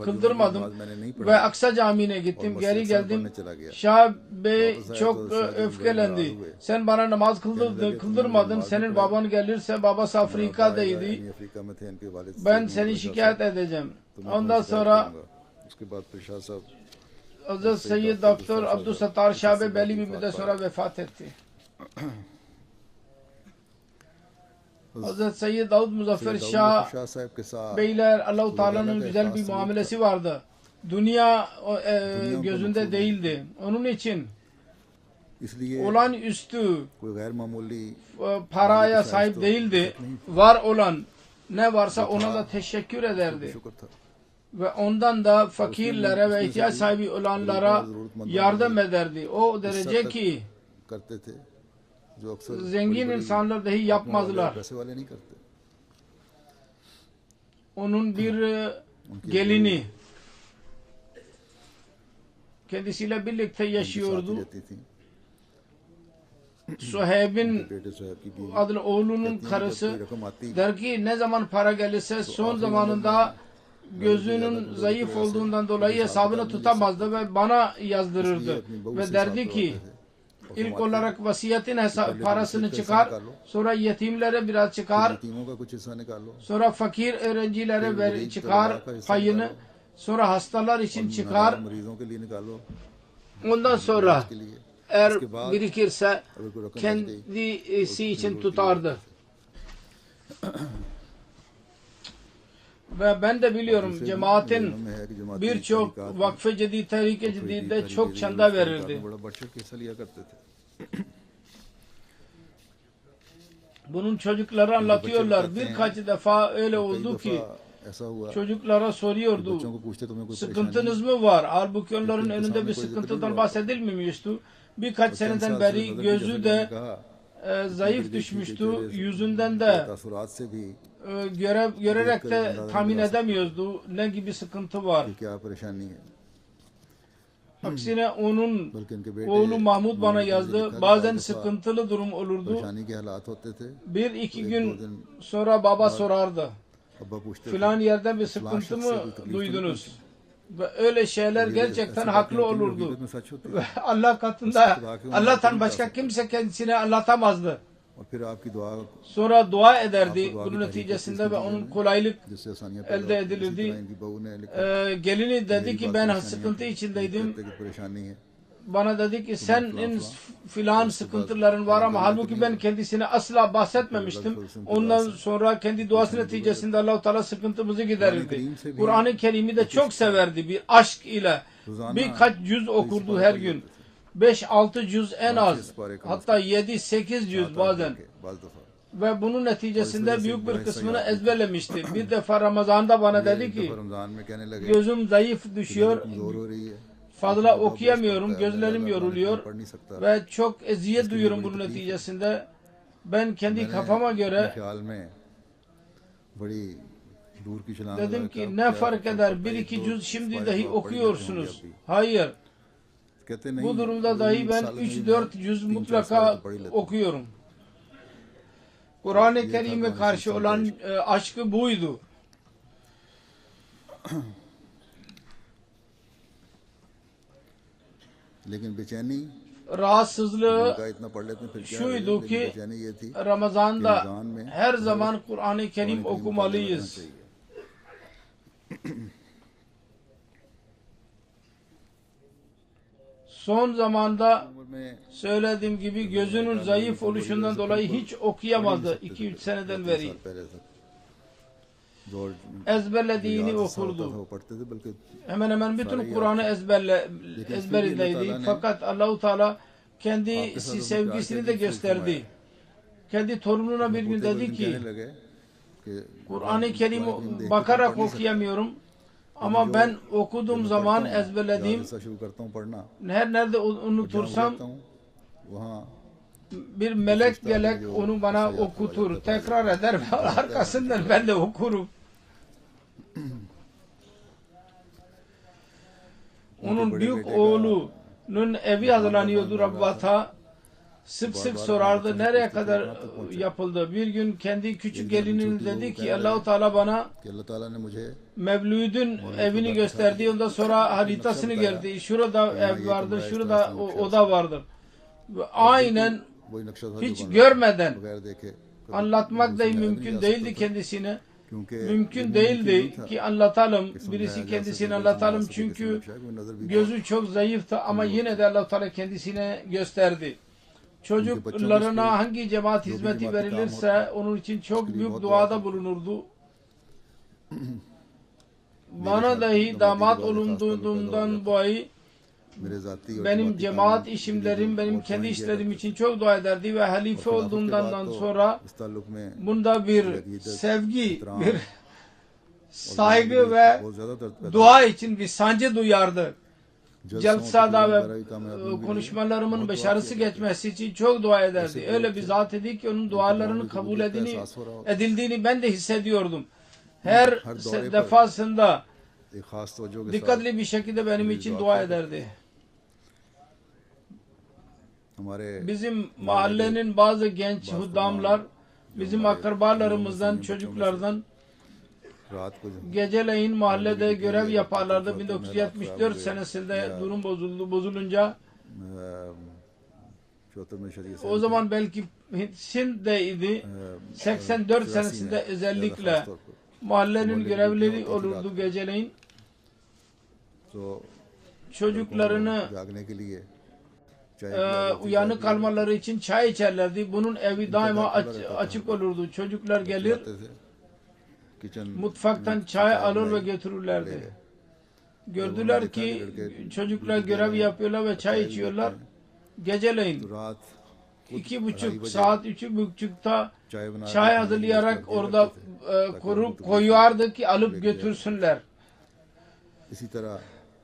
kıldırmadım ve Aksa Camii'ne gittim. Geri geldim. Şah Bey çok öfkelendi. Sen bana namaz kıldırmadın. Senin baban gelirse babası Afrika'daydı. Africa में थे इनके वालिद Ben seni şikayet edeceğim. Ondan sonra उसके बाद फिर शाह साहब Hazreti Seyyid Doktor Abdüssettar Şah Bey belli bir müddet sonra vefat etti. Hazreti Seyyid Davud Muzaffer Şah Shah साहब के साथ Beyler Allah-u Teala'nın güzel bir muamelesi vardı. Dünya gözünde değildi. Onun için इसलिए olağanüstü कोई गैर मामूली paraya sahip değildi. Var olan ne varsa ona da teşekkür ederdi. शुक्र था। Ve ondan da fakirlere ve ihtiyaç sahibi olanlara yardım ederdi. O derece ki करते थे जो अक्सर zengin insanlar dahi yapmazlar. पैसे वाले नहीं करते। Onun bir gelini kendisiyle birlikte yaşıyordu. रहती थी Suheyb'in बेटे सोहेब की बीवी adlı oğlunun karısı रकम आती der ki ne zaman para gelirse son zamanında gözünün zayıf olduğundan dolayı hesabını tutamazdı ve bana yazdırırdı. Ve derdi ki ilk olarak vasiyetin parasını çıkar, sonra yetimlere biraz çıkar, यतीमों का कुछ हिस्सा निकालो, sonra fakir öğrencilere çıkar payını, sonra hastalar için çıkar, मरीजों के लिए निकालो, ondan sonra के लिए eğer birikirse अगर कोई रकम बच गई kendisi için tutardı. Ve ben de biliyorum cemaatin में है कि जमाती birçok vakfe cedid, tehrike cedidde çok çanda verirdi. बड़ा बढ़ चढ़ के हिस्सा लिया करते थे। Bunun çocukları anlatıyorlar. Birkaç defa öyle oldu ki ऐसा हुआ çocuklara soruyordu. बच्चों को पूछते तुम्हें कोई परेशानी Sıkıntınız mı var? Halbuki onların önünde bir sıkıntıdan bahsedilmemişti. Birkaç seneden beri gözü de zayıf düşmüştü. Yüzünden de तासुरात से भी görerek de tahmin edemiyordu ne gibi sıkıntı var. कि क्या परेशानी है। Aksine onun बल्कि इनके बेटे oğlu Mahmud bana yazdı. Bazen sıkıntılı durum olurdu. परेशानी के हालात होते थे। Bir iki gün sonra baba sorardı. अब्बा पूछते थे Filan yerden bir sıkıntı mı duydunuz? Ve öyle şeyler gerçekten haklı olurdu. हकीकत में सच होती है। Ve Allah katında Allah'tan başka kimse kendisine anlatamazdı. और फिर आपकी दुआ Sonra dua ederdi bunun neticesinde ve onun kolaylık जिससे आसानियां elde पैदा होती हैं। edilirdi. इसी तरह इनकी बहू ने लिखा Gelini dedi ki ben sıkıntı içindeydim. कि परेशानी है। Bana dedi ki senin filan sıkıntıların var ama halbuki ben kendisine asla bahsetmemiştim. Ondan sonra kendi duası neticesinde Allah-u Teala sıkıntımızı giderirdi. Kur'an-ı Kerim'i de çok severdi bir aşk ile. Birkaç cüz okurdu her gün. 5-6 cüz en az. Hatta 7-8 cüz bazen. बाज़ दफ़ा Ve bunun neticesinde büyük bir kısmını ezberlemişti. Bir defa Ramazan'da bana dedi ki Ramzan में कहने लगे gözüm zayıf düşüyor. कमजोर हो रही है, Fazla okuyamıyorum. Gözlerim yoruluyor. पढ़ नहीं सकता। Ve çok eziyet duyuyorum bunun neticesinde. Ben kendi kafama göre ख्याल में बड़ी दूर की छलांग dedim लगा ki के ne fark eder? Bir iki cüz şimdi dahi okuyorsunuz. Hayır. कहते नहीं Bu durumda dahi ben 3-4 cüz mutlaka okuyorum. Kur'an-ı Kerim'e karşı olan aşkı buydu. लेकिन बेचैनी Rahatsızlığı का इतना पढ़ लेते हैं फिर क्या şuydu लेकिन ki बेचैनी ये थी Ramazan'da her zaman Kur'an-ı Kerim okumalıyız. Son zamanda उम्र में söylediğim gibi gözünün zayıf oluşundan dolayı hiç okuyamadı 2-3 seneden beri. साल पहले तक दौड़ Ezberlediğini याद सा होता था okurdu. वो पढ़ते थे बल्कि Hemen hemen bütün Kur'an'ı ezberindeydi. Fakat Allahu Teala kendisi sevgisini de gösterdi. Kendi torununa bir gün dedi ki कहने लगे कि Kur'an-ı Kerim bakarak okuyamıyorum ama ben okuduğum zaman ezberlediğim ऐसा शुरू करता हूँ पढ़ना her nerede unutursam करता हूँ वहाँ bir melek gelek onu bana okutur, tekrar eder ve arkasından ben de okurum. Onun büyük oğlunun evi hazırlanıyordu Rabbata. Sık sık sorardı nereye kadar yapıldı. Bir gün kendi küçük gelinin dedi ki Allah-u Teala bana कि अल्लाह ताला ने मुझे Mevlüd'ün evini gösterdi. Ondan sonra haritasını geldi. Şurada ev vardır, şurada oda vardır. Ve aynen वही नक्शा था hiç जो görmeden बगैर देखे anlatmak da mümkün değildi kendisine. क्योंकि Mümkün değildi ki anlatalım. Birisi kendisine anlatalım çünkü gözü çok zayıftı ama yine de Allah Teala kendisine gösterdi. Çocuklarına hangi cemaat hizmeti verilirse onun için çok büyük duada bulunurdu. Bana dahi damat olunduğundan dolayı मेरे जाती और benim जमाती cemaat कामों işimlerim, benim बहुत kendi सराहनीय işlerim किया için çok dua ederdi ve halife करता था। olduğundan तो sonra इस ताल्लुक में bunda bir sevgi, bir saygı और ve बहुत ज्यादा दर्द पैदा dua için bir sancı duyardı. जलसों, Celsada तकरीरों ve वगैरह की कामयाबियों के लिए konuşmalarımın बहुत दुआ başarısı किया। geçmesi için çok dua ederdi. Kesinlikle. Öyle bir zat idi ki onun dualarının kabul edildiğini ben de hissediyordum. Her defasında एक खास तवज्जो के साथ dikkatli bir şekilde benim için dua ederdi. हमारे Bizim mahallenin bazı genç huddamlar bizim akrabalarımızdan, çocuklardan रात को geceleyin mahallede görev yaparlardı. 1974 senesinde durum bozulunca o zaman belki Sind'deydi. 84 senesinde özellikle mahallenin görevlileri olurdu geceleyin. तो Çocuklarını जागने के लिए uyanık kalmaları için çay içerlerdi. Bunun evi daima açık olurdu. Çocuklar gelir जाते थे kitchen mutfaktan çay alır ve götürürlerdi. Gördüler ki çocuklar görev yapıyorlar ve çay içiyorlar. Geceleyin रात 2,5 saat, 3,5'ta चाय बना çay hazırlayarak orada koyuyordu ki alıp götürsünler. इसी तरह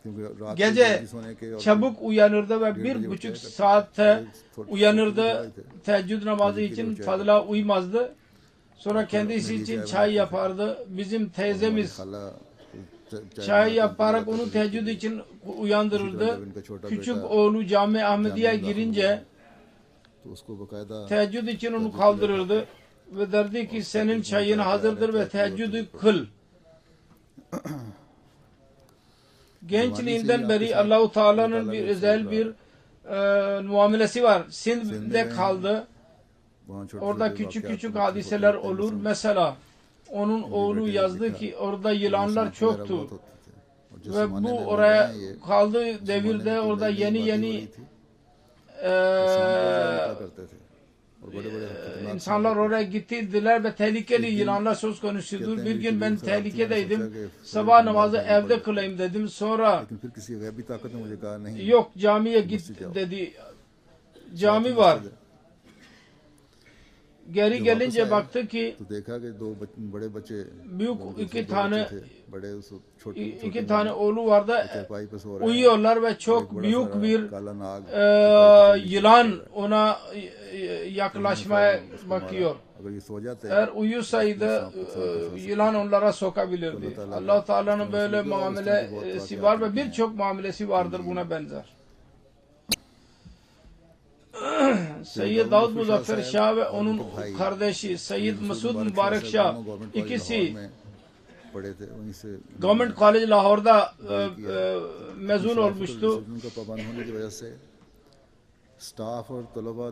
क्योंकि रात को Gece जल्दी सोने के और çabuk uyanırdı ve 1,5 saatte uyanırdı. Teheccüd namazı için fazla uyumazdı. Sonra kendisi için çay yapardı. Bizim teyzemiz खाला çay yaparak onu teheccüd için uyandırırdı. Küçük oğlu Cami Ahmediye girince तो उसको बकायदा teheccüd için onu kaldırırdı ve derdi ki senin çayın hazırdır ve teheccüdü kıl. Gençliğinden beri Allah-u Teala'nın bir özel bir muamelesi var. Sind'de kaldı. वहाँ छोटे Orada küçük küçük hadiseler olur. Mesela onun oğlu yazdı ki orada yılanlar çoktu. Ve bu oraya kaldığı devirde orada yeni insanlar oraya gittiler ve tehlikeli yılanlar söz konusudur. Bir gün ben tehlikedeydim. Sabah namazı evde kılayım dedim. Sonra लेकिन फिर किसी गैबी ताकत ने मुझे कहा नहीं yok camiye git dedi. Cami var. Geri gelince baktı ki तो देखा कि दो बड़े बच्चे büyük iki tane बड़े उस छोटे iki tane oğlu vardı. चारपाई पे सो रहे हैं Uyuyorlar ve çok büyük bir काला नाग yılan ona yaklaşmaya bakıyor. अगर ये सो जाते Eğer uyusaydı yılan onlara sokabilirdi. Allah Teala'nın böyle muamelesi var ve birçok muamelesi vardır buna benzer. Seyyid Davud Muzaffer Şah ve onun kardeşi Seyyid Masud Mübarek Şah ikisi पढ़े थे वहीं से Government College Lahore'da mezun olmuştu. उनका पाबंद होने की वजह से स्टाफ और तलबा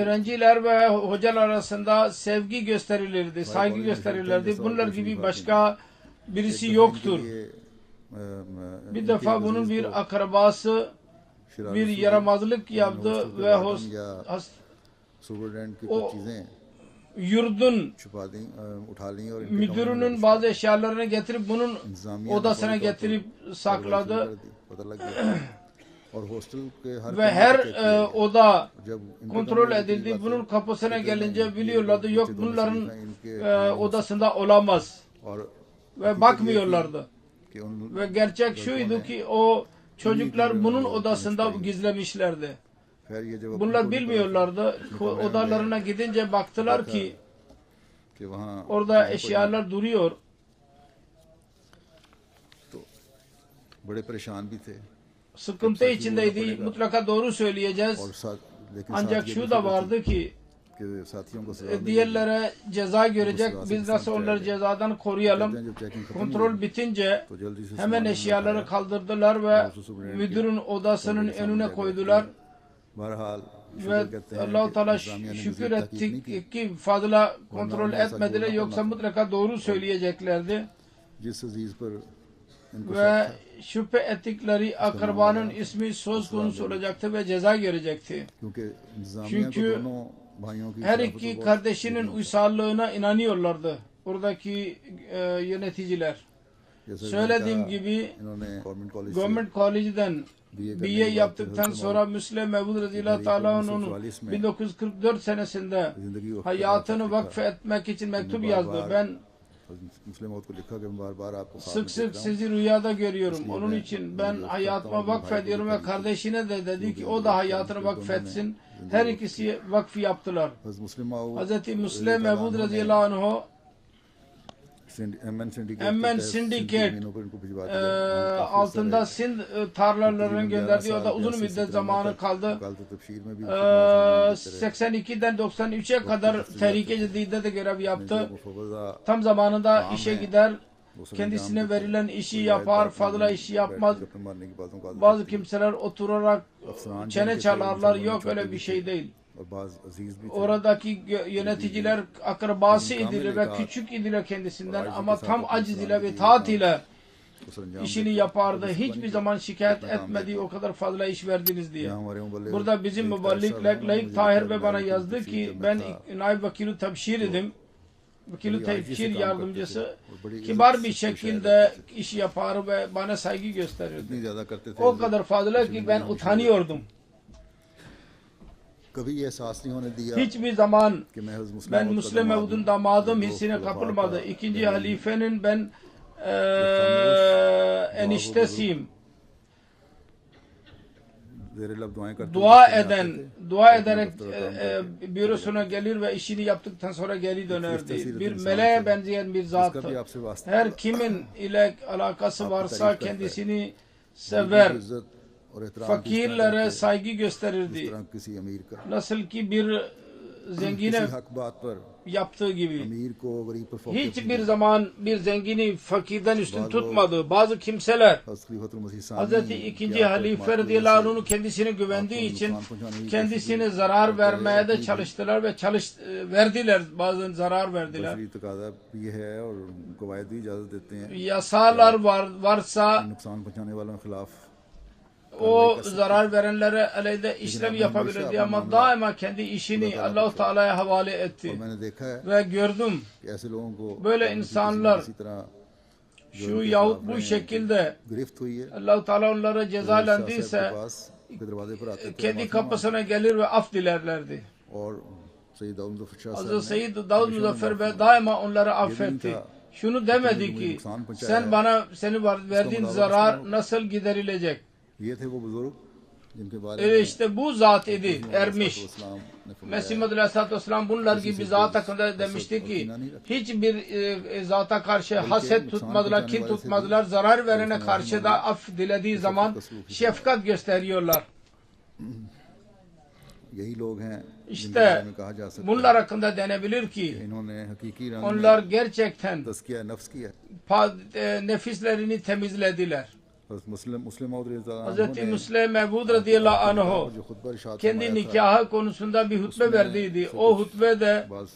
Öğrenciler ve hocalar arasında sevgi gösterilirdi, saygı gösterilirdi. Bunlar gibi başka birisi yoktur. Bir defa bunun bir akrabası bir yaramazlık yaptı ve superintendent की o कुछ चीजें yurdun छुपा दी उठा ली और müdürünün bazı eşyalarını getirip bunun odasına getirip sakladı पता लग गया और हॉस्टल के हर ve her oda जब kontrol edildi. Bunun kapısına gelince biliyorlardı yok bunların odasında olamaz और ve bakmıyorlardı. कि उन Ve gerçek şuydu ki o çocuklar bunun odasında gizlemişlerdi. खैर ये जब Bunlar bilmiyorlardı. Odalarına gidince baktılar ki कि वहाँ orada eşyalar duruyor. तो बड़े परेशान भी थे Sıkıntı içindeydi. Mutlaka doğru söyleyeceğiz. और साथ लेकिन Ancak साथ ये şu भी da फिक्र vardı थी ki कि साथियों को सजा मिलेगी। diğerlere ceza görecek. Biz nasıl onları cezadan koruyalım. जब चेकिंग खत्म Kontrol bitince तो जल्दी से hemen सामान eşyaları उठाया। kaldırdılar ve müdürün odasının önüne koydular. बहरहाल Ve शुक्र कहते हैं Allah-u कि Teala इंतजामिया ने şükür मुझे तहकीक नहीं की। ettik ki fazla kontrol etmediler yoksa mutlaka doğru söyleyeceklerdi. जिस अजीज पर इनको Ve şüphe ettikleri akrabanın ismi söz konusu olacaktı ve ceza görecekti. क्योंकि इंतजामिया को Çünkü दोनों भाइयों की her खिलाफत iki को बहुत kardeşinin uysallığına inanıyorlardı. Oradaki yöneticiler. जैसे Söylediğim मैंने कहा, gibi इन्होंने गवर्नमेंट कॉलेज से Government College'den BA yaptıktan sonra Müslim Mevud radıyallahu teala onun 1944 senesinde जिंदगी वक्त hayatını vakfetmek için mektup yazdı. Ben मुस्लिम मौत को लिखा कि मैं बार बार आपको ख्वाब sık में sık देखता हूं। sizi rüyada görüyorum. Onun için ben hayatıma vakfediyorum ve kardeşine de dedi ki o da hayatını vakfetsin. Her ikisi vakfı yaptılar. बस मुस्लिम माओ Hz. Müslim Mevud radıyallahu anh एमएन सिंडिकेट Emmen Syndicate जमीनों पर इनको भिजवा दिया। altında Sind tarlalarının gönderdiği o da uzun müddet zamanı kaldı. कल तो तफसीर में भी 82'den 93'e kadar Tehrike Cedid'de de görev yaptı. मुफव्वज़ा Tam zamanında işe gider, kendisine verilen işi yapar, fazla işi yapmaz. अपने मारने की बातों का Bazı kimseler oturarak çene çalarlar, yok öyle bir şey değil. और बाज अजीज भी थे। Oradaki yöneticiler akrabası idiler ve küçük idiler kendisinden ama tam aciz ile ve taat ile उस अंजाम işini yapardı. Hiçbir zaman şikayet etmedi o kadar fazla iş verdiniz diye. यहाँ हमारे मुबल्लिग Burada bizim müballik Layık Tahir Bey bana yazdı ki ben naib vakili tebşir idim. Vakili tebşir yardımcısı kibar bir şekilde iş yapar ve bana saygı gösterirdi. इतनी ज्यादा करते थे O kadar fazla ki ben utanıyordum. कभी ये एहसास नहीं होने दिया Hiçbir zaman कि मैं हज़रत मुस्लिम ben मौद का Müslim दामाद Mevud'un हूं। damadım दोस्त hissine वफा kapılmadı. का İkinci halifenin ben eniştesiyim. ज़ेरे लब दुआएं करते Dua हुए eden, आते थे। dua ederek bürosuna gelir ve işini yaptıktan sonra geri dönerdi. Bir meleğe benzeyen bir इसका zattı. भी आपसे वास्ता Her kimin ile alakası varsa kendisini sever. इज्जत और एहतराम की Fakirlere saygı इस gösterirdi. तरह किसी अमीर का Nasıl ki bir zengine किसी हक बात पर yaptığı gibi. अमीर को गरीब पर folk Hiçbir zaman bir zengini fakirden üstün tutmadı. Bazı kimseler खलीफतुल मसीह Hz. सानी II. Halife radıyallahu anh'ın kendisine güvendiği için kendisine zarar vermeye de çalıştılar ve verdiler. Bazen zarar verdiler. बशरी तकाजा भी है और कवायद भी इजाजत देते हैं Yasalar varsa नुकसान पहुंचाने वालों के खिलाफ o zarar verenlere aleyhde işlem yapabilirdi ama daima kendi işini Allah-u Teala'ya havale और etti. मैंने देखा है Ve gördüm कि ऐसे लोगों को böyle insanlar इसी तरह şu yahut bu şekilde गिरफ्त हुई है Allah-u Teala onlara cezalendiyse के पास के दरवाजे पर आते थे kendi kapısına gelir ve af dilerlerdi. और सईद दाऊद मुज़फ़्फ़र शाह साहब Hazreti Seyyid Davud Muzaffer Bey daima onları affetti. Şunu demedi ki sen bana verdiğin zarar nasıl giderilecek? ये थे वो बुजुर्ग जिनके बारे में İşte bu zat idi, ermiş. इस्लाम ने फरमाया Mesih Muhammed Aleyhisselatü Vesselam bunlar gibi zat hakkında demişti ki hiçbir zata karşı haset tutmadılar, kin tutmadılar. Zarar verene karşı da af dilediği zaman şefkat gösteriyorlar. यही लोग हैं जिनके İşte बारे में कहा जा सकता bunlar है hakkında denebilir कि ki इन्होंने हकीकी रंग onlar में gerçekten तज़किया नफ्स किया। nefislerini temizlediler. मुस्लिम मुस्लिम मौद Hz. Müslim Mevud radıyallahu anh जो खुतबा इरशाद kendi फरमाया था, nikahı konusunda bir hutbe verdiydi. O hutbede बाज़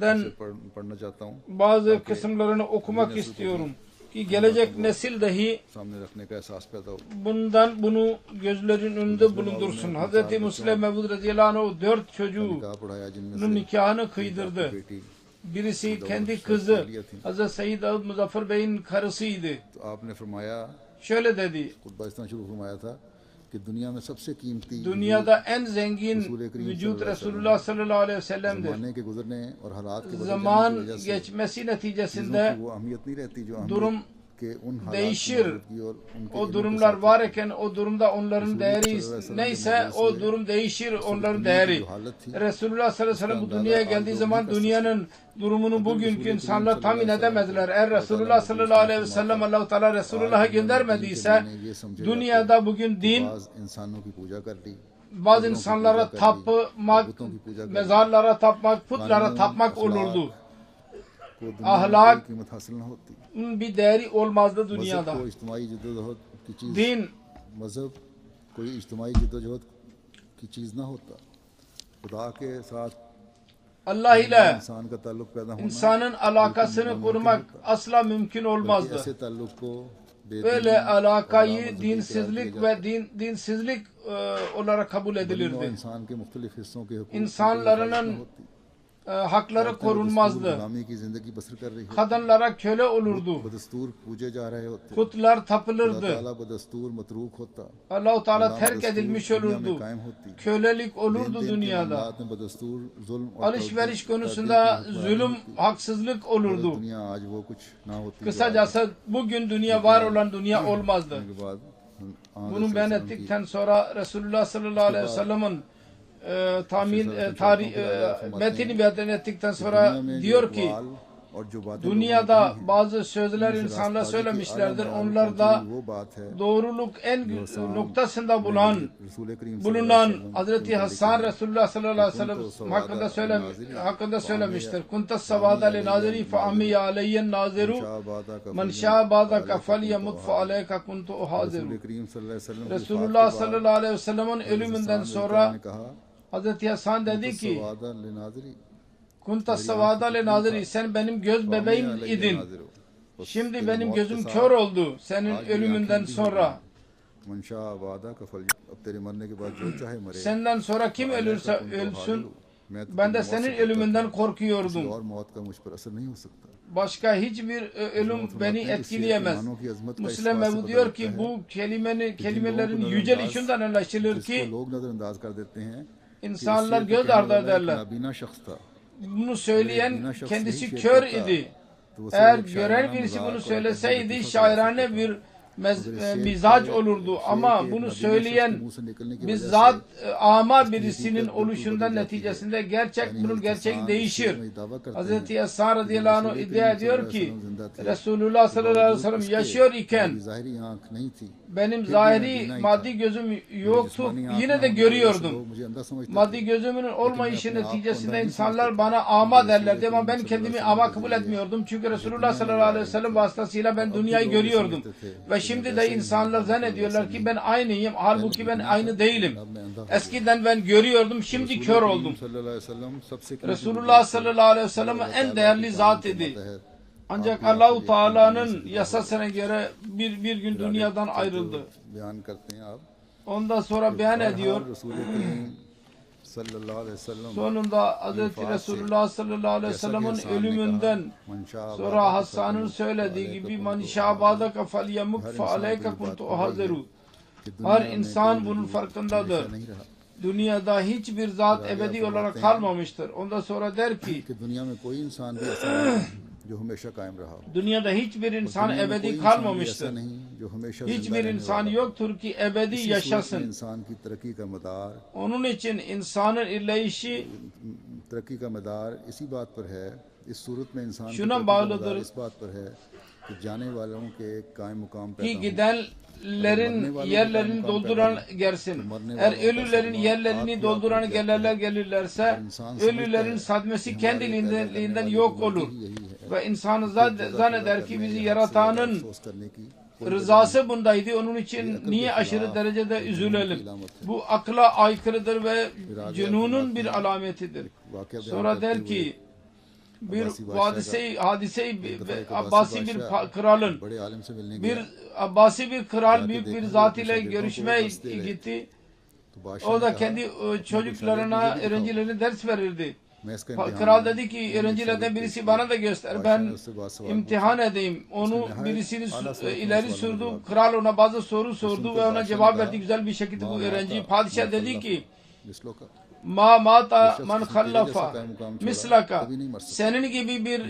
ben से पढ़ना चाहता हूँ, bazı kısımlarını okumak istiyorum ki gelecek nesil dahi सामने रखने का एहसास पैदा हो। bunu gözlerin önünde bulundursun. Hz. Müslim Mevud radıyallahu anh 4 çocuğunun निकाह पढ़ाया जिनमें से nikahını kıydırdı. बेटी Birisi kendi kızı Hz. Seyyid Davud Muzaffer Bey'in karısıydı. तो आपने फरमाया, Şöyle dedi: खुतबा इस तरह शुरू फरमाया था कि दुनिया में सबसे कीमती dünyada en zengin vücut Resulullah sallallahu aleyhi ve sellem'dir. ज़माने के गुजरने और हालात के बदल जाने की Zaman वजह से geçmesi चीज़ों neticesinde की वो अहमियत नहीं रहती जो अहमियत durum के उन हालात की değişir. मौजूदगी और उनके O इल्म के durumlar साथ var iken o durumda onların değeri neyse o durum değişir, onların değeri. Resulullah sallallahu aleyhi ve sellem bu dünyaya geldiği zaman dünyanın durumunu bugünkü insanlar tahmin edemediler. Eğer Resulullah sallallahu aleyhi ve sellem Allah-u Teala Resulullah'ı göndermediyse dünyada bugün din बाज़ इंसानों की पूजा कर ली, bazı insanlara tapmak, mezarlara tapmak, putlara tapmak olurdu. को दुनिया में Ahlak कोई कीमत हासिल न होती। bir değeri olmazdı मजहब dünyada. को इज्तिमाई जद्दोजहद की चीज़, Din मजहब कोई इज्तिमाई जद्दोजहद की चीज़ ना होता। खुदा के साथ Allah ile इंसान का ताल्लुक पैदा होना insanın alakasını kurmak asla mümkün बल्कि olmazdı. ऐसे ताल्लुक को Böyle alakayı dinsizlik ve dinsizlik olarak kabul और edilirdi. इंसान के मुख्तलिफ हिस्सों के हुकूक İnsanların hakları korunmazdı. गुलामी की जिंदगी बसर कर रही है, Kadınlara köle olurdu. बदस्तूर पूजे जा रहे होते, Putlar खुदा tapılırdı. ताला बदस्तूर मतरूक होता, Allah-u Teala गुलाम terk बदस्तूर edilmiş दुनिया में olurdu. कायम होती। Kölelik olurdu लेन-देन के dünyada. मामलात में बदस्तूर जुल्म और Alışveriş तशद्दुद konusunda की zulüm, haksızlık हुकूमत olurdu. दुनिया आज वो कुछ ना होती जो आज Kısacası bugün dünya var olan dünya olmazdı. के बाद Bunu beyan ettikten sonra Resulullah sallallahu aleyhi ve sellem'in metini beyan ettikten sonra diyor ki dünyada bazı sözler insanlar söylemişlerdir. Onlar da doğruluk en noktasında bulunan Hazreti Hasan Resulullah sallallahu aleyhi ve sellem hakkında söylemiştir. Kuntas savada li naziri fa ammi aleyyen naziru man şabada fel yamut fa aleyka kuntu haziru. Resulullah sallallahu aleyhi ve sellem'in ölümünden sonra Hazreti Hasan dedi ki Kuntas savada le naziri, sen benim göz bebeğim idin. Şimdi benim gözüm kör oldu senin ölümünden sonra. Senden sonra kim ölürse ölsün, ben de senin ölümünden korkuyordum. Başka hiçbir ölüm beni etkileyemez. Müslim Mevud diyor ki bu kelimelerin yücelişinden anlaşılır ki insanlar göz ardı ederler. Bunu söyleyen kendisi kör idi. Eğer gören birisi bunu söyleseydi şairane bir mizaç olurdu. Ama bunu söyleyen bizzat ama birisinin oluşundan neticesinde bunun gerçek değişir. Hz. Hasan radıyallahu anh iddia ediyor ki Resulullah sallallahu aleyhi ve sellem yaşıyor iken benim zahiri maddi gözüm yoktu. Yine de görüyordum. Maddi gözümün olmayışı neticesinde insanlar bana ama derlerdi ama ben kendimi ama kabul etmiyordum. Çünkü Resulullah sallallahu aleyhi ve sellem vasıtasıyla ben dünyayı görüyordum. Ve şimdi de insanlar zannediyorlar ki ben aynıyım. Halbuki ben aynı değilim. Eskiden ben görüyordum, şimdi kör oldum. Resulullah sallallahu aleyhi ve sellem en değerli zat idi. Ancak Allah-u Teala'nın yasasına göre bir gün dünyadan ayrıldı. Ondan sonra beyan ediyor. Sonunda Hz. Resulullah sallallahu aleyhi ve sellem'in ölümünden sonra Hasan'ın söylediği gibi man şabadaka fel yamuk fe aleyke kuntu haziru. Her insan bunun farkındadır. Dünyada hiçbir zat ebedi olarak kalmamıştır. Ondan sonra der ki dünyada hiçbir insan ebedi kalmamıştır. Hiçbir insan yoktur ki ebedi yaşasın. Onun için insanın ilerleyişi şuna bağlıdır. कि जाने वालों के एक कायम मुकाम ki पैदा हो। gidenlerin yerlerini dolduran gelsin. Eğer ölülerin yerlerini dolduran gelirler gelirlerse ölülerin sadmesi kendiliğinden yok olur. Ve insan zanneder ki bizi yaratanın अफसोस करने की rızası bundaydı. Onun için niye aşırı derecede üzülelim? Bu akla aykırıdır ve cünunun bir alametidir. वाकया बयान Sonra करते der हुए ki bir Abbasi hadiseyi एक दफा एक Abbasi bir kralın बड़े आलिम से मिलने bir गया Abbasi bir kral büyük bir zat ile görüşmeye gitti. तो बादशाह O ने da कहा, kendi çocuklarına, öğrencilerine ders verirdi. मैं इसका इम्तिहान Kral लूं। dedi ki öğrencilerden birisi bana da göster. Ben imtihan edeyim. Onu birisini ileri sürdü. Kral ona bazı soru sordu ve ona cevap verdi güzel bir şekilde bu öğrenci. Padişah dedi ki मिसलों का ma mata man khallafa mislaka, senin gibi bir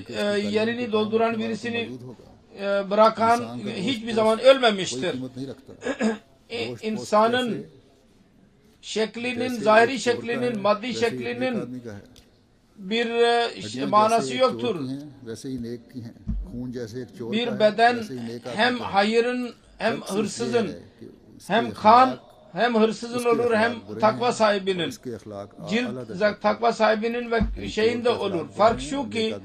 yerini dolduran birisini मौजूद होगा bırakan hiçbir zaman ölmemiştir. कीमत नहीं रखता İnsanın şeklinin, zahiri şeklinin, maddi वैसे ही एक şeklinin आदमी का है bir हड्डियां manası जैसे एक yoktur. चोर की हैं वैसे ही नेक की हैं खून जैसे एक चोर का Bir है beden वैसे ही नेक आदमी hem का है। hayırın hem सिर्फ ये hırsızın, है कि इसके hem अखलाक, kan hem hırsızın उसके olur hem अखलाक बुरे takva हैं, sahibinin. और इसके अखलाक Cilt आला takva sahibinin ve şeyin de olur. Fark şu ki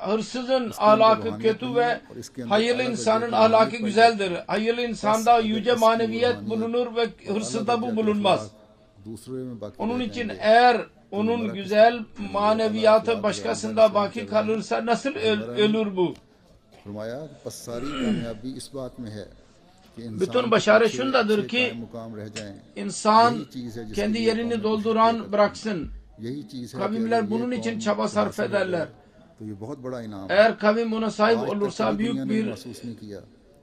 hırsızın ahlakı kötü ve hayırlı insanın ahlakı güzeldir. Hayırlı insanda yüce maneviyet bulunur ve hırsızda bu bulunmaz. दूसरे में बाकी Onun रह için जाएंगे। eğer onun güzel maneviyatı başkasında baki kalırsa nasıl ölür bu? फरमाया बस सारी कामयाबी इस बात में है कि इंसान Bütün başarı अच्छे- şundadır अच्छे ki कायम मुकाम रह जाएं। İnsan Yeni çiz है जिसके kendi लिए yerini कौमें dolduran bıraksın. यही चीज है कि Kavimler अगर bunun ये için कौम çaba sarf हासिल हो ederler. जाए, तो ये बहुत बड़ा इनाम है। Eğer kavim buna sahip आज तक olursa कभी दुनिया büyük ने bir महसूस नहीं किया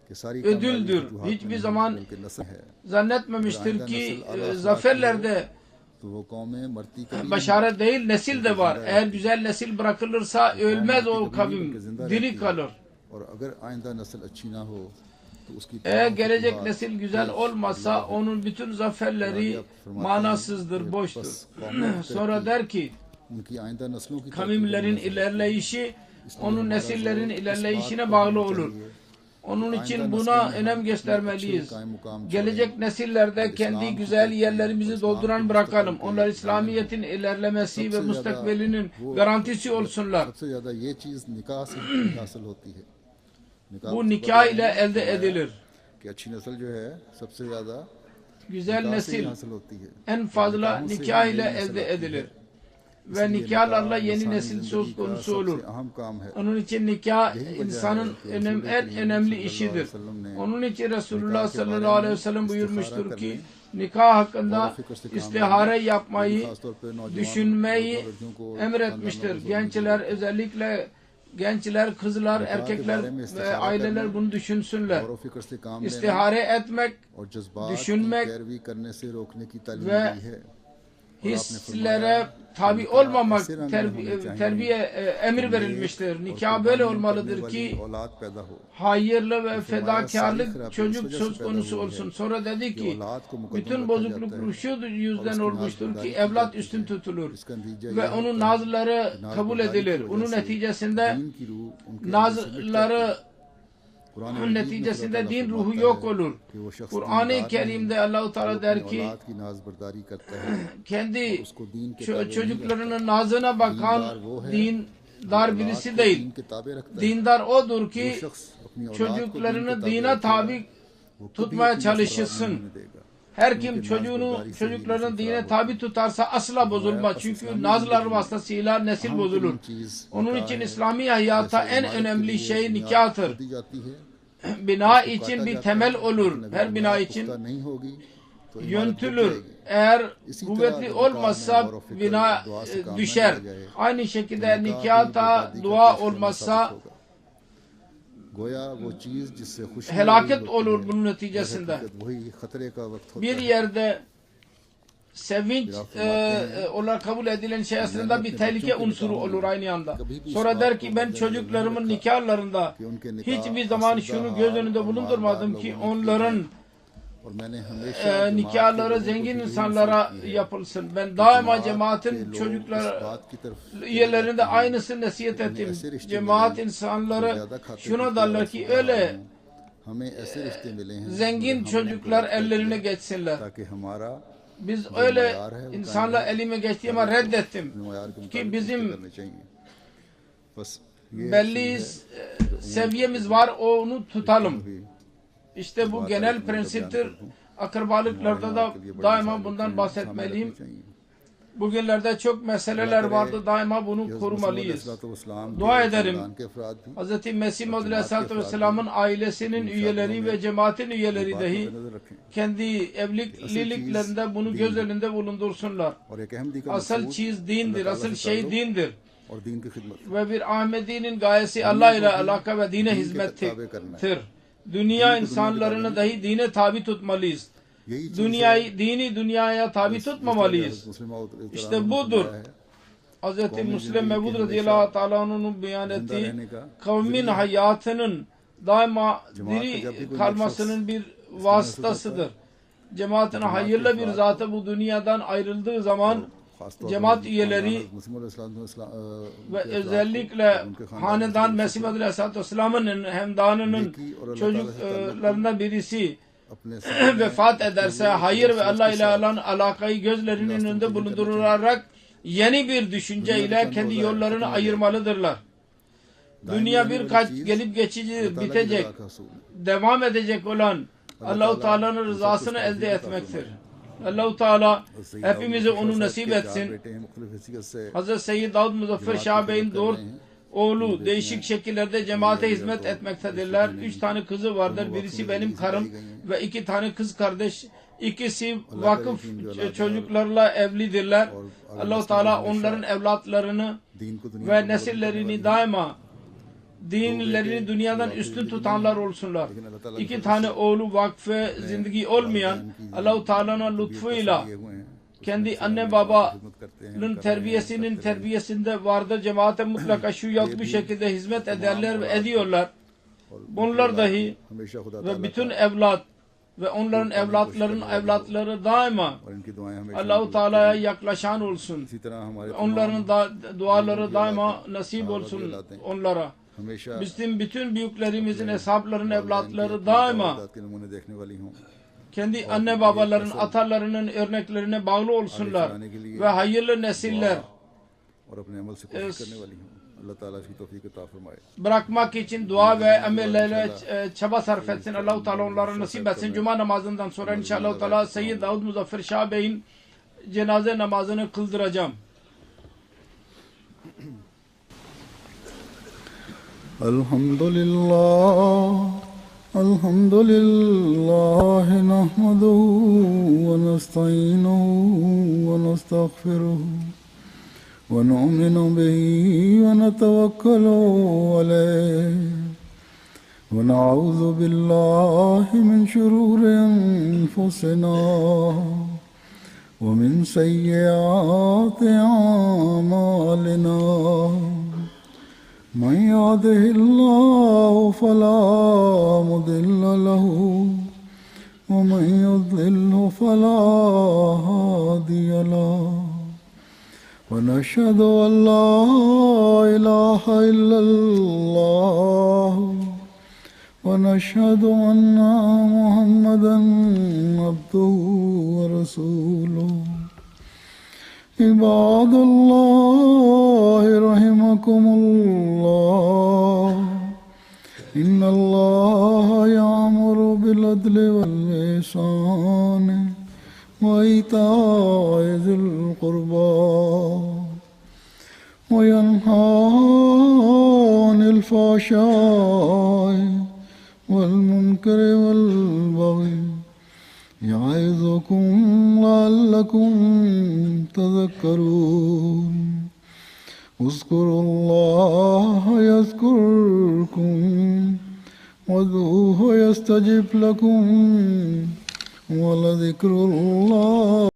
कि सारी ödüldür. कामयाबी जो Hiçbir हाथ में zaman है, बल्कि नस्ल है। zannetmemiştir ki zaferlerde तो वो कौमें मरती कभी नहीं। başarı değil nesil de var. Eğer güzel nesil bırakılırsa ölmez o kavim. Diri kalır. और अगर आइंदा नस्ल अच्छी ना हो तो उसकी Eğer तमाम gelecek फतूहात nesil güzel olmazsa onun bütün zaferleri manasızdır, boştur. Sonra der ki उनकी आइंदा नस्लों की kavimlerin ilerleyişi onun nesillerin ilerleyişine bağlı olur. Onun için buna önem göstermeliyiz. Gelecek nesillerde kendi güzel yerlerimizi dolduran bırakalım. Onlar İslamiyet'in ilerlemesi ve müstakbelinin garantisi olsunlar. सबसे ज्यादा ये चीज निकाह से हासिल होती है। निकाह Bu nikah ile elde edilir. कि अच्छी नस्ल जो है सबसे ज्यादा Güzel निकाह से ही nesil हासिल होती है। en fazla nikah ile elde edilir. Ve nikahlarla yeni nesil söz konusu olur. अहम काम है। Onun için nikah insanın en önemli işidir. Onun için Resulullah sallallahu aleyhi ve sellem buyurmuştur ki nikah hakkında istihare yapmayı, düşünmeyi emretmiştir. Gençler özellikle gençler, kızlar, erkekler ve aileler bunu düşünsünler. गौर व फिक्र से काम लेना İstihare etmek और जज्बात की düşünmek पैरवी करने से रोकने की तालीम ve दी है। hislere tabi olmamak terbiye emir verilmiştir. Nikah böyle olmalıdır ki औलाद पैदा हो। hayırlı ve fedakarlık çocuk söz konusu olsun. Sonra dedi ki bütün bozukluk şu yüzden olmuştur ki evlat üstün tutulur ve onun nazları kabul edilir. Onun neticesinde दीन की रूह उनके nazları onun neticesinde din ruhu yok olur. Kur'an-ı Kerim'de Allah-u Teala der ki औलाद की नाजबरदारी करता है kendi उसको दीन के ताबे नहीं çocuklarının nazına bakan dindar birisi değil. दीन के ताबे रखता है। Dindar odur ki शख्स अपनी औलाद को çocuklarını दीन के ताबे dine रखेगा, tabi वो कभी tutmaya अपनी çalışırsın. नहीं देगा। Her kim çocuklarını dine tabi tutarsa asla bozulmaz. Çünkü nazlar vasıtasıyla nesil bozulur. Onun için İslami hayata en önemli şey nikahtır. दी जाती है Bina için bir temel olur. Her bina için पुख्ता नहीं होगी तो इमारत गिर yöntülür. जाएगी। Eğer kuvvetli olmazsa bina düşer. Aynı şekilde nikahta dua olmazsa गोया वो चीज जिससे खुशी helaket olur bunun neticesinde. वही खतरे का वक्त होता Bir है। yerde sevinç olarak kabul edilen şey aslında bir tehlike unsuru olur aynı anda. Sonra der ki ben çocuklarımın nikahlarında hiçbir zaman şunu göz önünde bulundurmadım ki onların और मैंने हमेशा जमात के nikahları लोगों को zengin यही insanlara नसीहत की है yapılsın. Ben कि daima जमात के cemaatin लोग çocuklar इस बात की तरफ चले üyelerine de जाते हैं aynısı nasihat कि हमें ettim. ऐसे रिश्ते Cemaat मिले हैं जो insanları ज्यादा खाते şuna पीते derler और ki फुकरा öyle हों। हमें ऐसे रिश्ते मिले हैं zengin मगर हमने çocuklar उनको रद्द कर ellerine दिया geçsinler. ताकि हमारा Biz जो öyle मयार है वो कायम insanlar रहे elime geçti हर ama एक को reddettim. अपने मयार के Ki मुताबिक रिश्ते bizim करने चाहिए बस ये belli असूल है seviyemiz var, onu tutalım. भी İşte bu बात genel आई तो मैं उनका बयान prensiptir. कर दूं Akrabalıklarda हमारे da यहाँ के लिए बड़ी daima मिसालें bundan सामने bahsetmeliyim. रखनी चाहिए Bugünlerde çok meseleler vardı. Daima bunu korumalıyız. Dua ederim. Hz. Mesih Maud Aleyhisselatü Vesselam'ın ailesinin üyeleri ve cemaatin üyeleri dahi kendi evliliklerinde bunu göz önünde bulundursunlar. Asıl çiz dindir, asıl şey dindir. Ve bir Ahmedi'nin gayesi Allah ile alaka ve dine hizmettir. Dünya insanlarını dahi dine tabi tutmalıyız. Dini dünyaya tabi tutmamalıyız. İşte budur. Hz. Müslim Mevud radıyallahu teala anh'ın beyan ettiği kavmin hayatının daima diri kalmasının bir vasıtasıdır. Cemaatin hayırlı bir zatı bu dünyadan ayrıldığı zaman cemaat üyeleri ve özellikle hanedan Mesih Maud Aleyhisselatü Vesselam'ın hemdanının çocuklarından birisi vefat ederse hayır ve Allah ile olan alakayı gözlerinin önünde bulundurarak yeni bir düşünce ile kendi yollarını ayırmalıdırlar. Dünya birkaç gelip geçicidir, bitecek, devam edecek olan Allah-u Teala'nın rızasını elde etmektir. Allah-u Teala hepimize onu nasip etsin. Hz. Seyyid Davud Muzaffer Şah Bey'in dört oğlu değişik şekillerde cemaate hizmet etmektedirler. 3 tane kızı vardır. Birisi benim karım ve 2 tane kız kardeş. İkisi vakıf çocuklarla evlidirler. Allah-u Teala onların evlatlarını ve nesillerini daima dinlerini dünyadan üstün tutanlar olsunlar. 2 tane oğlu vakfe zindagi olmayan Allah-u Teala'nın lütfuyla kendi anne babanın terbiyesinde vardır. Cemaate mutlaka şu yok bir şekilde hizmet ederler ve ediyorlar. Bunlar dahi ve bütün evlat ve onların evlatları daima Allah-u Teala'ya yaklaşan olsun. Onların duaları daima nasip olsun onlara. Bizim bütün büyüklerimizin, hesapların evlatları daima kendi anne babaların, atalarının örneklerine bağlı olsunlar ve hayırlı nesiller bırakmak için dua ve emellerle çaba sarf etsin. Allah-u Teala onlara nasip etsin. Cuma namazından sonra inşallah Teala Seyyid Davud Muzaffer Şah Bey'in cenaze namazını kıldıracağım. Elhamdülillah nahmeduhu ve nesta'inuhu ve nestağfiruhu ve nu'minu bihi ve netevekkalu aleyh ve na'udhu billahi min şururi enfusina ve min seyyiati a'malina. من يهده الله فلا مضل له ومن يضلله فلا هادي له ونشهد أن لا إله إلا الله ونشهد أن محمدا عبده ورسوله. عباد الله رحمكم الله إن الله يأمر بالعدل والإحسان وإيتاء ذي القربى وينهى عن الفحشاء والمنكر والبغي يعظكم لعلكم تذكرون. اذكروا الله يذكركم وادعوه يستجب لكم ولذكر الله